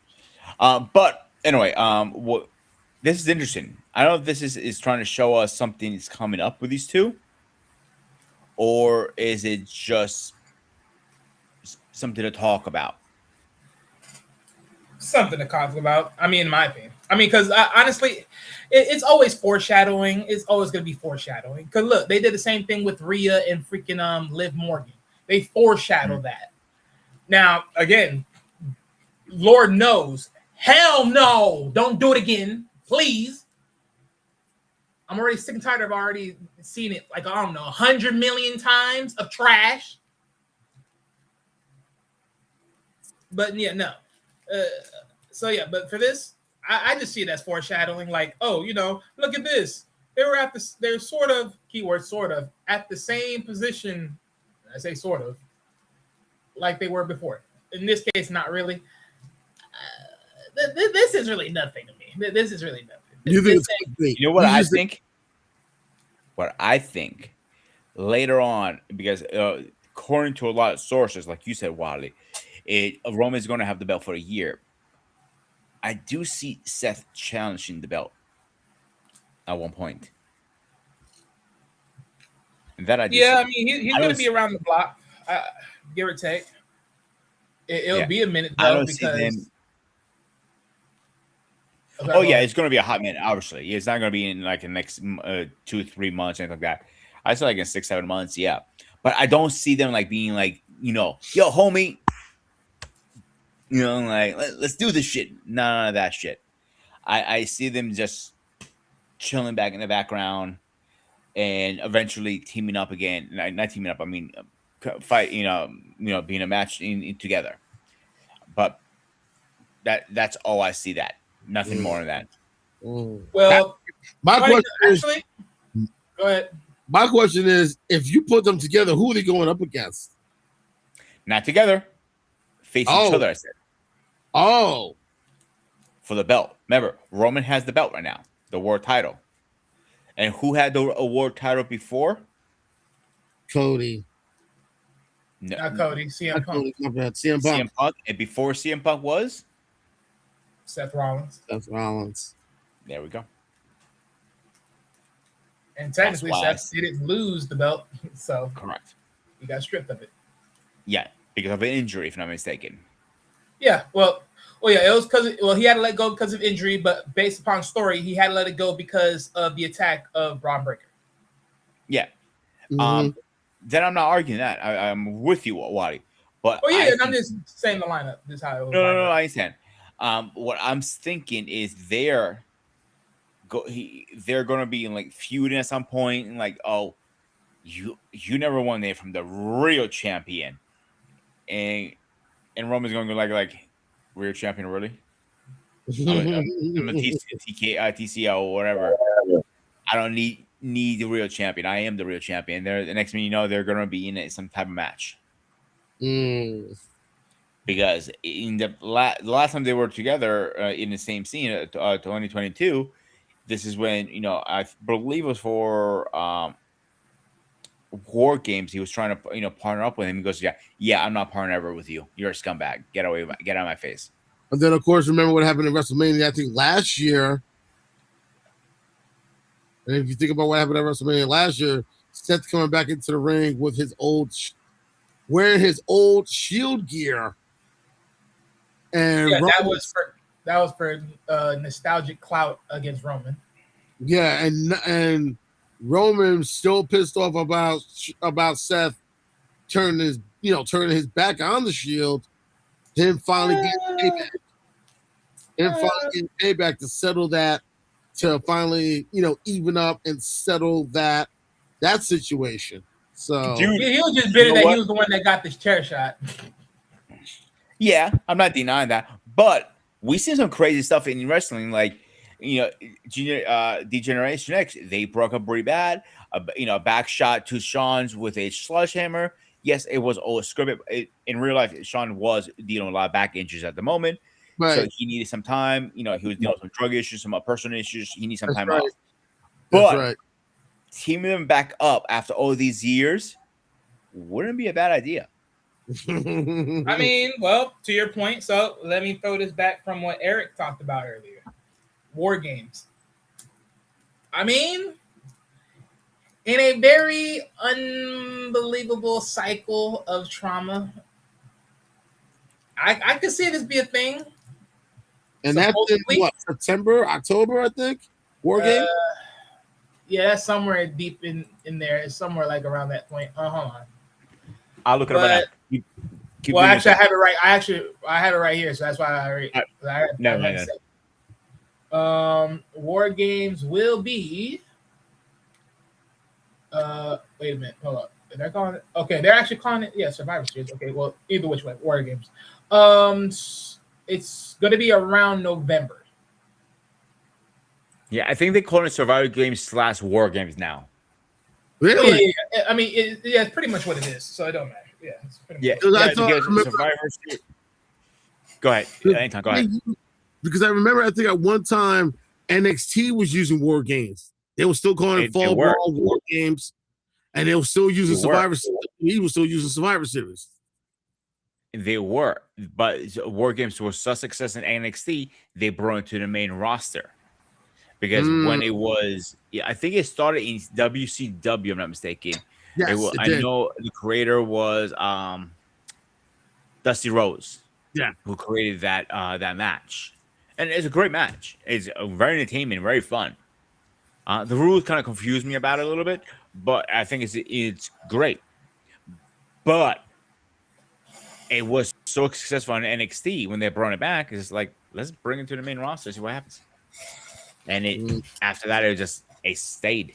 But anyway, this is interesting. I don't know if this is trying to show us something that's coming up with these two, or is it just something to talk about. Something to talk about. I mean, in my opinion. I mean, because honestly, it's always foreshadowing. It's always going to be foreshadowing. Because look, they did the same thing with Rhea and freaking Liv Morgan. They foreshadowed that. Now, again, Lord knows, hell no, don't do it again, please. I'm already sick and tired of already seeing it, like, I don't know, 100 million times of trash. But yeah, no. So yeah, but for this, I just see it as foreshadowing. Like, oh, look at this. They're sort of, keyword sort of, at the same position. I say sort of, like they were before. In this case, not really. This is really nothing to me. This is really nothing. You think it's clickbait? You know what I just think? What I think later on, because according to a lot of sources, like you said, Wally, Roman's going to have the belt for a year. I do see Seth challenging the belt at one point. And that I do Yeah, see. I mean, he's going to be around the block, give or take. It'll be a minute I though, don't see them. because. Okay, Oh go yeah, ahead. it's going to be a hot minute. Obviously, it's not going to be in like the next 2-3 months, anything like that. I say like in 6-7 months, yeah. But I don't see them like being like, yo, homie, like let's do this shit. None of that shit. I see them just chilling back in the background and eventually teaming up again. Not teaming up. I mean, fight. Being a match together. But that's all I see. That nothing more than that. Well, My question is, actually, go ahead. my question is, if you put them together, who are they going up against? Not together. Face each other. I said. Oh. For the belt. Remember, Roman has the belt right now, the world title. And who had the world title before? Cody. No, Not Cody, CM Punk. CM Punk. CM Punk. And before CM Punk was? Seth Rollins. There we go. And technically, Seth didn't lose the belt, so correct. He got stripped of it. Yeah, because of an injury, if I'm not mistaken. Yeah, it was because he had to let go because of injury, but based upon story, he had to let it go because of the attack of Braun Breaker. Yeah. Mm-hmm. Then I'm not arguing that. I'm with you, Wadi. But and I'm just saying the lineup. This is how it was. No, I understand. What I'm thinking is they're going to be in like feuding at some point, and like, oh, you never won there from the real champion, and Roman's going to go like real champion, really? I'm a TCO or whatever. I don't need the real champion. I am the real champion. The next thing you know, they're going to be in some type of match. Because in the last time they were together in the same scene, 2022, this is when I believe it was for War Games. He was trying to partner up with him. He goes, yeah, I'm not partnering ever with you. You're a scumbag. Get out of my face. And then, of course, remember what happened in WrestleMania, I think, last year. And if you think about what happened at WrestleMania last year, Seth coming back into the ring with his wearing his old Shield gear. And that was for nostalgic clout against Roman. Yeah, and Roman's still pissed off about Seth turning his back on the Shield. Him finally getting payback to settle that, to finally even up and settle that situation. So Dude, he was just bitter that he was the one that got this chair shot. Yeah, I'm not denying that, but we seen some crazy stuff in wrestling, like Degeneration X. They broke up pretty bad. Back shot to Sean's with a sledgehammer. Yes, it was all scripted. In real life, Sean was dealing with a lot of back injuries at the moment, so he needed some time. He was dealing with some drug issues, some personal issues. He needs some time off. But teaming them back up after all these years wouldn't be a bad idea. I mean, well, to your point, so let me throw this back from what Eric talked about earlier. War Games. I mean, in a very unbelievable cycle of trauma, I could see this be a thing. And that's in Supposedly. what, September, October, I think. War game. Yeah, that's somewhere deep in there. It's somewhere like around that point. Hold on. I'll look it up right But- now. Keep Well, doing actually, I your have it right. I have it right here, so that's why No, had to say. War games will be. Wait a minute. Hold up. They're calling it. Okay, they're actually calling it. Yeah, Survivor Series. Okay, well, either which way, War games. It's going to be around November. Yeah, I think they call it Survivor Games / War Games now. Really? Well, yeah. I mean, it's pretty much what it is, so it don't matter. Yeah, it's pretty Yeah, much. Because I yeah, thought- I because remember- Survivor Series. Go ahead. Anytime, go ahead. Because I remember, I think at one time NXT was using War Games. They were still calling it They Fall were. Brawl War Games, and they were still using They were. Survivor. He was still using Survivor Series. They were, but War Games was such success in NXT, they brought it to the main roster. Because when it was, I think it started in WCW, I'm not mistaken. Yes, I did. know the creator was Dusty Rhodes. Yeah. Who created that match. And it's a great match. It's very entertaining, very fun. The rules kind of confused me about it a little bit, but I think it's great. But it was so successful on NXT when they brought it back. It's like, let's bring it to the main roster, see what happens. And after that, it stayed.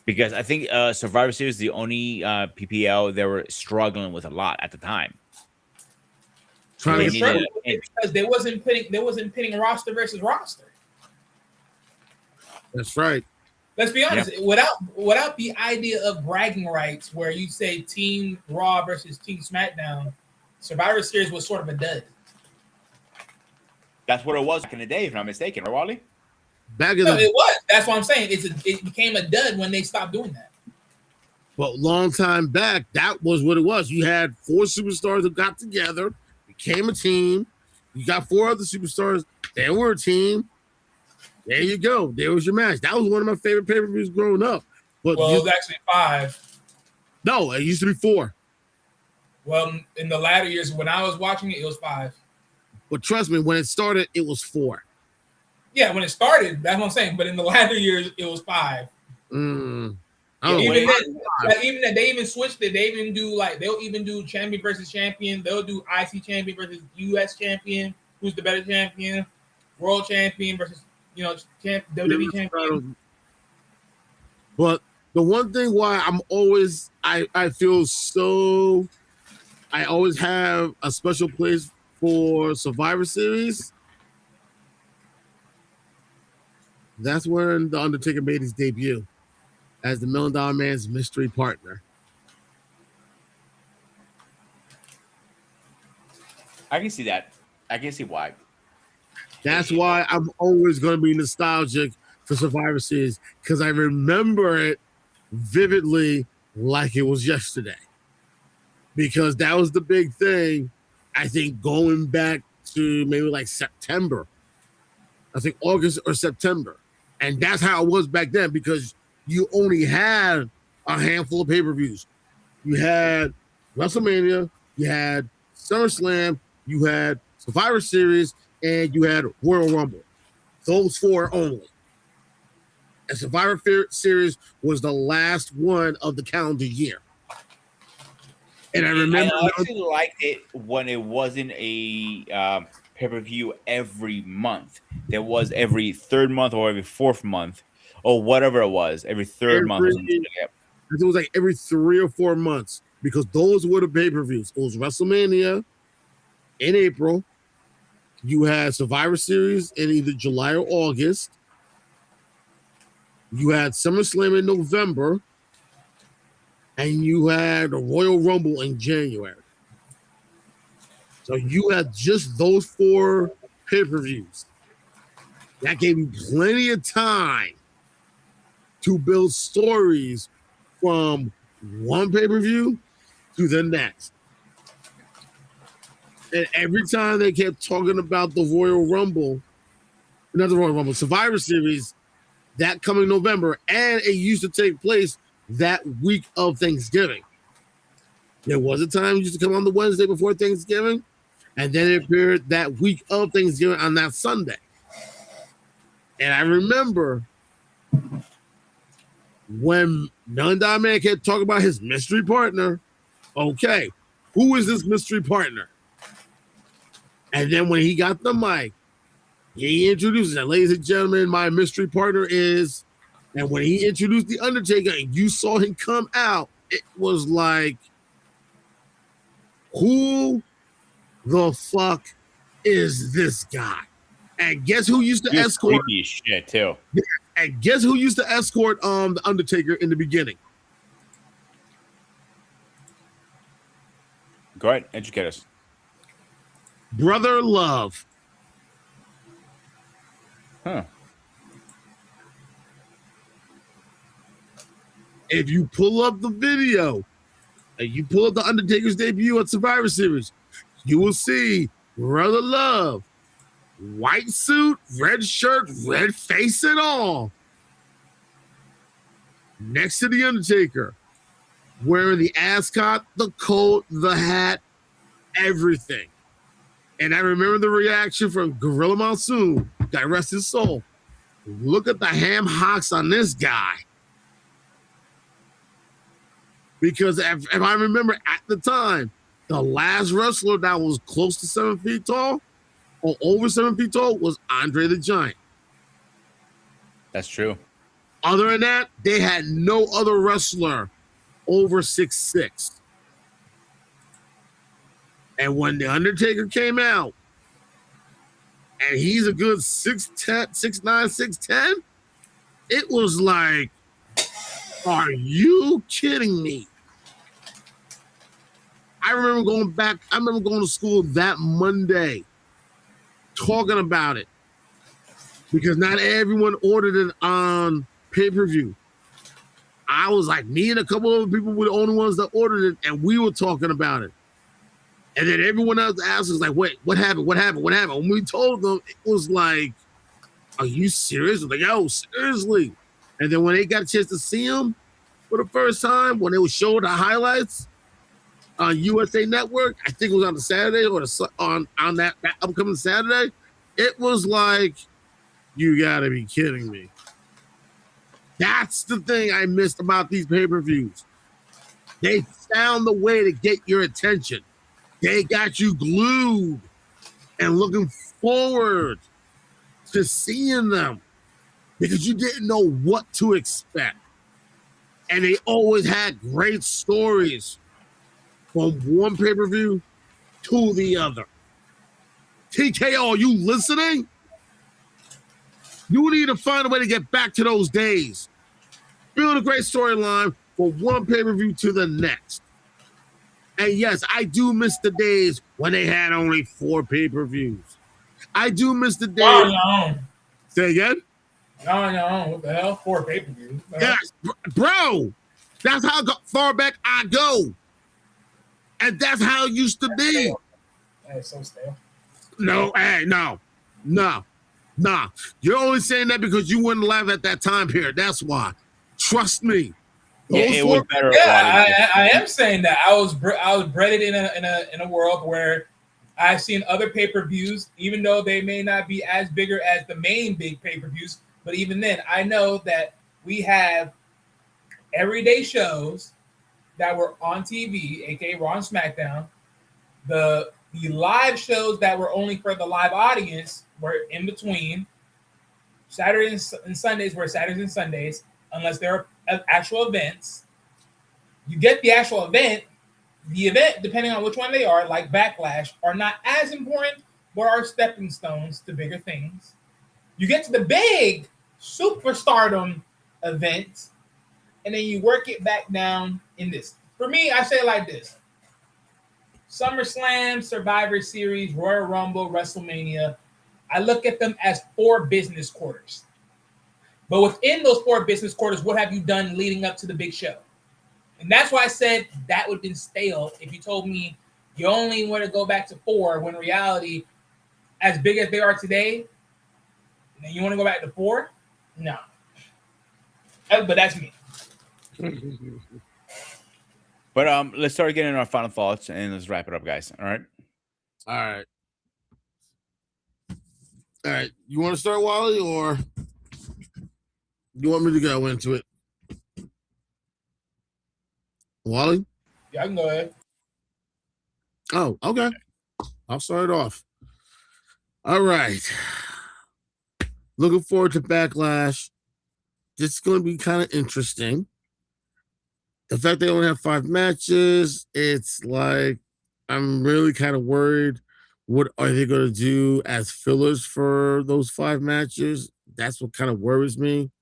Because I think Survivor Series is the only PPL they were struggling with a lot at the time. Trying to get Because they wasn't pitting roster versus roster. That's right. Let's be honest. Without the idea of bragging rights, where you say Team Raw versus Team SmackDown, Survivor Series was sort of a dud. That's what it was back in the day, if I'm not mistaken, right, Wally? Back in No, the it was. That's what I'm saying. It became a dud when they stopped doing that. but long time back, that was what it was. You had 4 superstars that got together, became a team. You got 4 other superstars. They were a team. There you go. There was your match. That was one of my favorite pay-per-views growing up. But Well, it was actually 5. no, it used to be 4. Well, in the latter years, when I was watching it, it was 5. But trust me, when it started, it was 4. Yeah, when it started, that's what I'm saying. But in the latter years, it was 5. Mm. Yeah, Oh, even wait. then, they even switched it. They even do they'll even do champion versus champion. They'll do IC champion versus US champion. Who's the better champion? World champion versus WWE champion. But the one thing why I'm always I feel so I always have a special place for Survivor Series. That's when The Undertaker made his debut as the $1 Million Man's mystery partner. I can see that. I can see why. That's why I'm always going to be nostalgic for Survivor Series, because I remember it vividly like it was yesterday. Because that was the big thing, I think, going back to maybe like September. I think August or September. And that's how it was back then, because you only had a handful of pay-per-views. You had WrestleMania, you had SummerSlam, you had Survivor Series, and you had Royal Rumble. Those 4 only. And Survivor Series was the last one of the calendar year. And I remember I actually liked it when it wasn't a pay-per-view every month. There was every 3rd month or every 4th month or whatever it was. Every 3rd month or something like that. it was like every 3 or 4 months, because those were the pay-per-views. It was WrestleMania in April. You had Survivor Series in either July or August. You had SummerSlam in November. And you had the Royal Rumble in January. So you had just those 4 pay-per-views. That gave you plenty of time to build stories from one pay-per-view to the next. And every time they kept talking about the Royal Rumble, not the Royal Rumble, Survivor Series, that coming November, and it used to take place that week of Thanksgiving. There was a time it used to come on the Wednesday before Thanksgiving, and then it appeared that week of Thanksgiving on that Sunday. And I remember when Million Dollar Man kept talking about his mystery partner. Okay, who is this mystery partner? And then when he got the mic, he introduces it. Ladies and gentlemen, my mystery partner is. And when he introduced The Undertaker and you saw him come out, it was like, who the fuck is this guy? And guess who used to He was escort? creepy as shit too. And guess who used to escort The Undertaker in the beginning? Go ahead, educate us. Brother Love. Huh. If you pull up the video and you pull up The Undertaker's debut at Survivor Series, you will see Brother Love, white suit, red shirt, red face and all, next to The Undertaker, wearing the ascot, the coat, the hat, everything. And I remember the reaction from Gorilla Monsoon, God rest his soul. Look at the ham hocks on this guy. Because if I remember at the time, the last wrestler that was close to 7 feet tall or over 7 feet tall was Andre the Giant. That's true. Other than that, they had no other wrestler over 6'6". And when The Undertaker came out, and he's a good 6'10", 6'9", 6'10", it was like, are you kidding me? I remember going to school that Monday talking about it because not everyone ordered it on pay-per-view. I was like, me and a couple other people were the only ones that ordered it, and we were talking about it. And then everyone else asked us, like, wait, what happened? What happened? What happened? When we told them, it was like, are you serious? Like, yo, seriously. And then when they got a chance to see him for the first time, when they were showing the highlights on USA Network, I think it was on the Saturday or on that upcoming Saturday, it was like, you gotta be kidding me. That's the thing I missed about these pay-per-views. They found the way to get your attention. They got you glued and looking forward to seeing them because you didn't know what to expect. And they always had great stories from one pay-per-view to the other. TKO, are you listening? You need to find a way to get back to those days. Build a great storyline from one pay-per-view to the next. And yes, I do miss the days when they had only 4 pay-per-views. I do miss the days. On your own. Say again? On your own. What the hell? 4 pay-per-views. Yes, bro. That's how far back I go. And that's how it used to be. That's so stale. No, hey, no. You're only saying that because you wouldn't laugh at that time period. That's why. Trust me. Yeah, it was better. Yeah, I am saying that I was bred in a world where I've seen other pay-per-views, even though they may not be as bigger as the main big pay-per-views. But even then, I know that we have everyday shows that were on TV, aka Raw and SmackDown. The live shows that were only for the live audience were in between. Saturdays and Sundays were Saturdays and Sundays, unless there are actual events. You get the actual event. The event, depending on which one they are, like Backlash, are not as important, but are stepping stones to bigger things. You get to the big superstardom event, and then you work it back down in this. For me, I say it like this. SummerSlam, Survivor Series, Royal Rumble, WrestleMania, I look at them as 4 business quarters. But within those 4 business quarters, what have you done leading up to the big show? And that's why I said that would have been stale if you told me you only want to go back to 4, when in reality, as big as they are today, then you want to go back to 4? No. But that's me. But let's start getting our final thoughts and let's wrap it up, guys. All right. All right. All right. You want to start, Wally, or you want me to go into it? Wally? Yeah, I can go ahead. Oh, okay. I'll start it off. All right. Looking forward to Backlash. This is going to be kind of interesting. The fact they only have 5 matches, it's like I'm really kind of worried. What are they going to do as fillers for those 5 matches? That's what kind of worries me.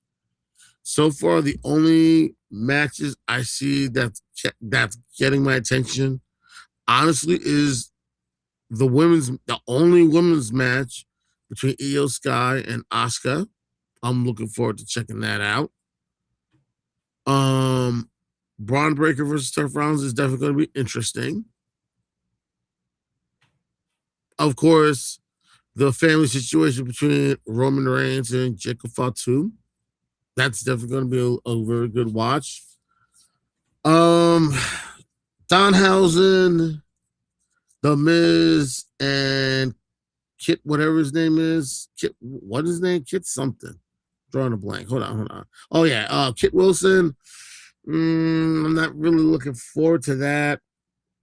So far, the only matches I see that's getting my attention, honestly, is the only women's match between Io Sky and Asuka. I'm looking forward to checking that out. Braun Breaker versus Seth Rollins is definitely going to be interesting. Of course, the family situation between Roman Reigns and Jacob Fatu. That's definitely going to be a very good watch. Danhausen, The Miz, and Kit, whatever his name is. Kit, what is his name? Kit something. Drawing a blank. Hold on. Oh yeah, Kit Wilson. I'm not really looking forward to that.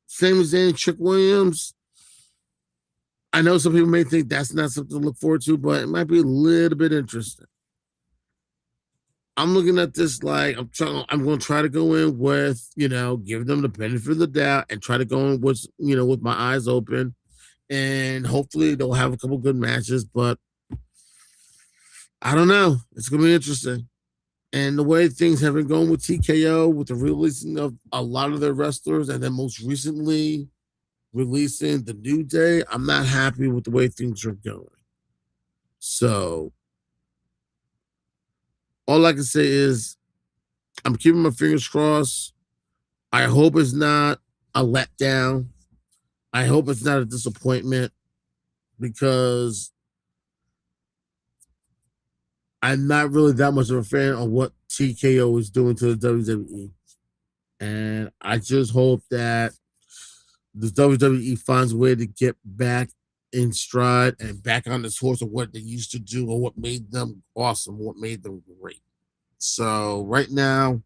Same as Danny Trick Williams. I know some people may think that's not something to look forward to, but it might be a little bit interesting. I'm looking at this like I'm going to try to go in with, give them the benefit of the doubt and try to go in with my eyes open, and hopefully they'll have a couple good matches, but I don't know. It's going to be interesting. And the way things have been going with TKO, with the releasing of a lot of their wrestlers, and then most recently releasing the New Day, I'm not happy with the way things are going. So all I can say is I'm keeping my fingers crossed. I hope it's not a letdown. I hope it's not a disappointment, because I'm not really that much of a fan of what TKO is doing to the WWE. And I just hope that the WWE finds a way to get back in stride and back on this horse of what they used to do or what made them awesome, what made them great. So right now,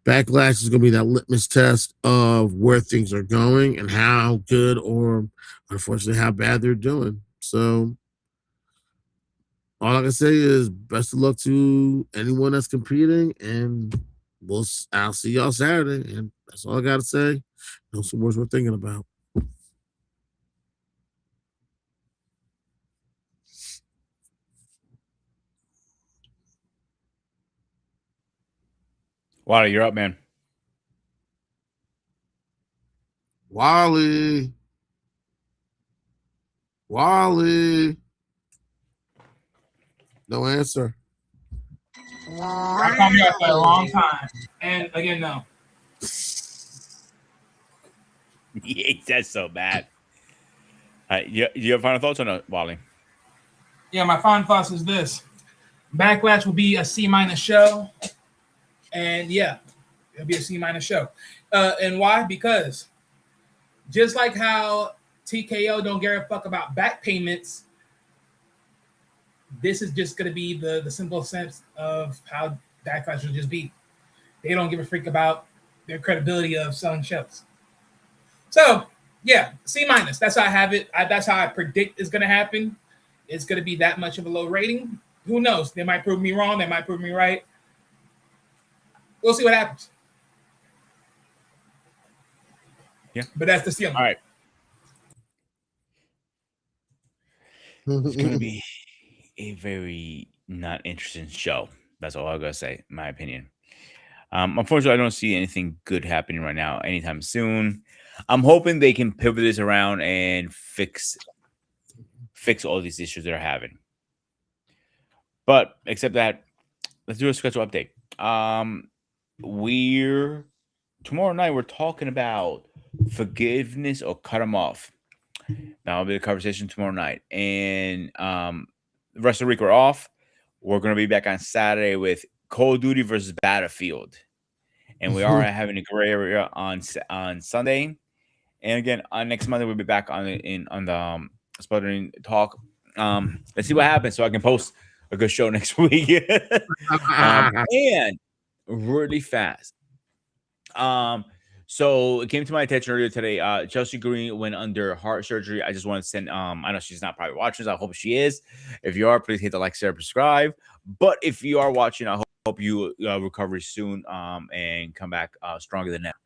Backlash is going to be that litmus test of where things are going and how good or unfortunately how bad they're doing. So all I can say is best of luck to anyone that's competing, and I'll see y'all Saturday. And that's all I got to say. Those some words we're thinking about. Wally, you're up, man. Wally. No answer. I found you after a long time. And again, no. He hates that so bad. You have final thoughts on it, Wally? Yeah, my final thoughts is this. Backlash will be a C- show. And yeah, it'll be a C- show. And why? Because just like how TKO don't give a fuck about back payments, this is just going to be the simple sense of how Backlash will just be. They don't give a freak about their credibility of selling shows. So, yeah, C-. That's how I have it. That's how I predict is going to happen. It's going to be that much of a low rating. Who knows? They might prove me wrong. They might prove me right. We'll see what happens. Yeah. But that's the ceiling. All right. It's going to be a very not interesting show. That's all I got to say, in my opinion. Unfortunately, I don't see anything good happening right now anytime soon. I'm hoping they can pivot this around and fix all these issues they're having. But except that, let's do a schedule update. Tomorrow night we're talking about forgiveness or cut them off. That'll be the conversation tomorrow night. And the rest of the week we're off. We're gonna be back on Saturday with Call of Duty versus Battlefield. and we are having a gray area on Sunday. And again, on next Monday we'll be back on the Sputtering Talk. Let's see what happens so I can post a good show next week. And really fast. So it came to my attention earlier today. Chelsea Green went under heart surgery. I just want to send I know she's not probably watching this. I hope she is. If you are, please hit the like, share, subscribe. But if you are watching, I hope you recover soon and come back stronger than ever.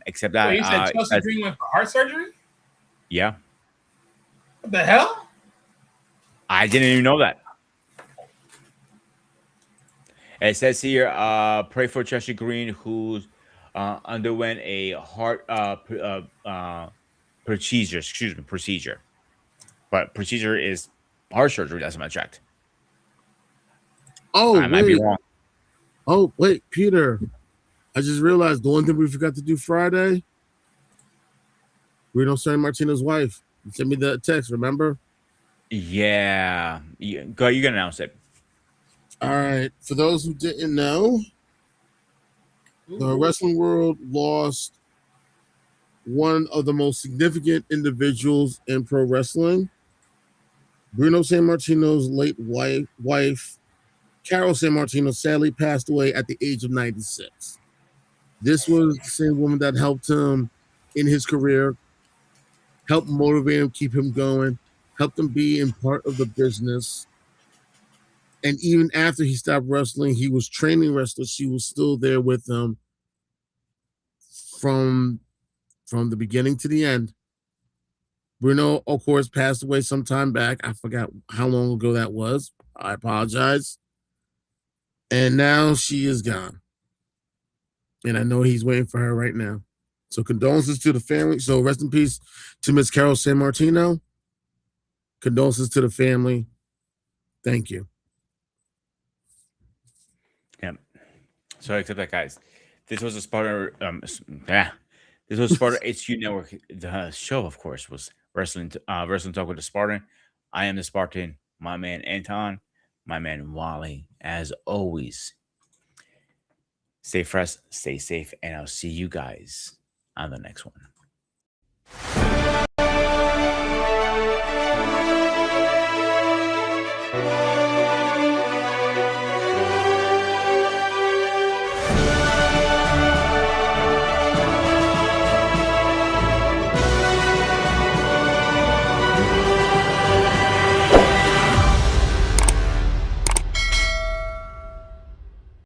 Except that Wait, you said Chelsea Green went for heart surgery? Yeah. What the hell? I didn't even know that. It says here, pray for Chelsea Green, who's underwent a heart procedure. Excuse me, procedure. But procedure is heart surgery. That's my checked. Oh, I might be wrong. Oh, wait, Peter. I just realized the one thing we forgot to do Friday. Reno San Martino's wife. You sent me the text, remember? Yeah. Go. You can announce it. All right. For those who didn't know, the wrestling world lost one of the most significant individuals in pro wrestling. Bruno San Martino's late wife, Carol San Martino, sadly passed away at the age of 96. This was the same woman that helped him in his career, helped motivate him, keep him going, helped him be in part of the business. And even after he stopped wrestling, he was training wrestlers. She was still there with him from the beginning to the end. Bruno, of course, passed away some time back. I forgot how long ago that was. I apologize. And now she is gone. And I know he's waiting for her right now. So condolences to the family. So rest in peace to Miss Carol San Martino. Condolences to the family. Thank you. Yeah. So except that, guys, this was a Sparta. This was Sparta HQ Network. The show, of course, was Wrestling Talk with the Spartan. I am the Spartan. My man Anton. My man Wally. As always, stay fresh, stay safe, and I'll see you guys on the next one.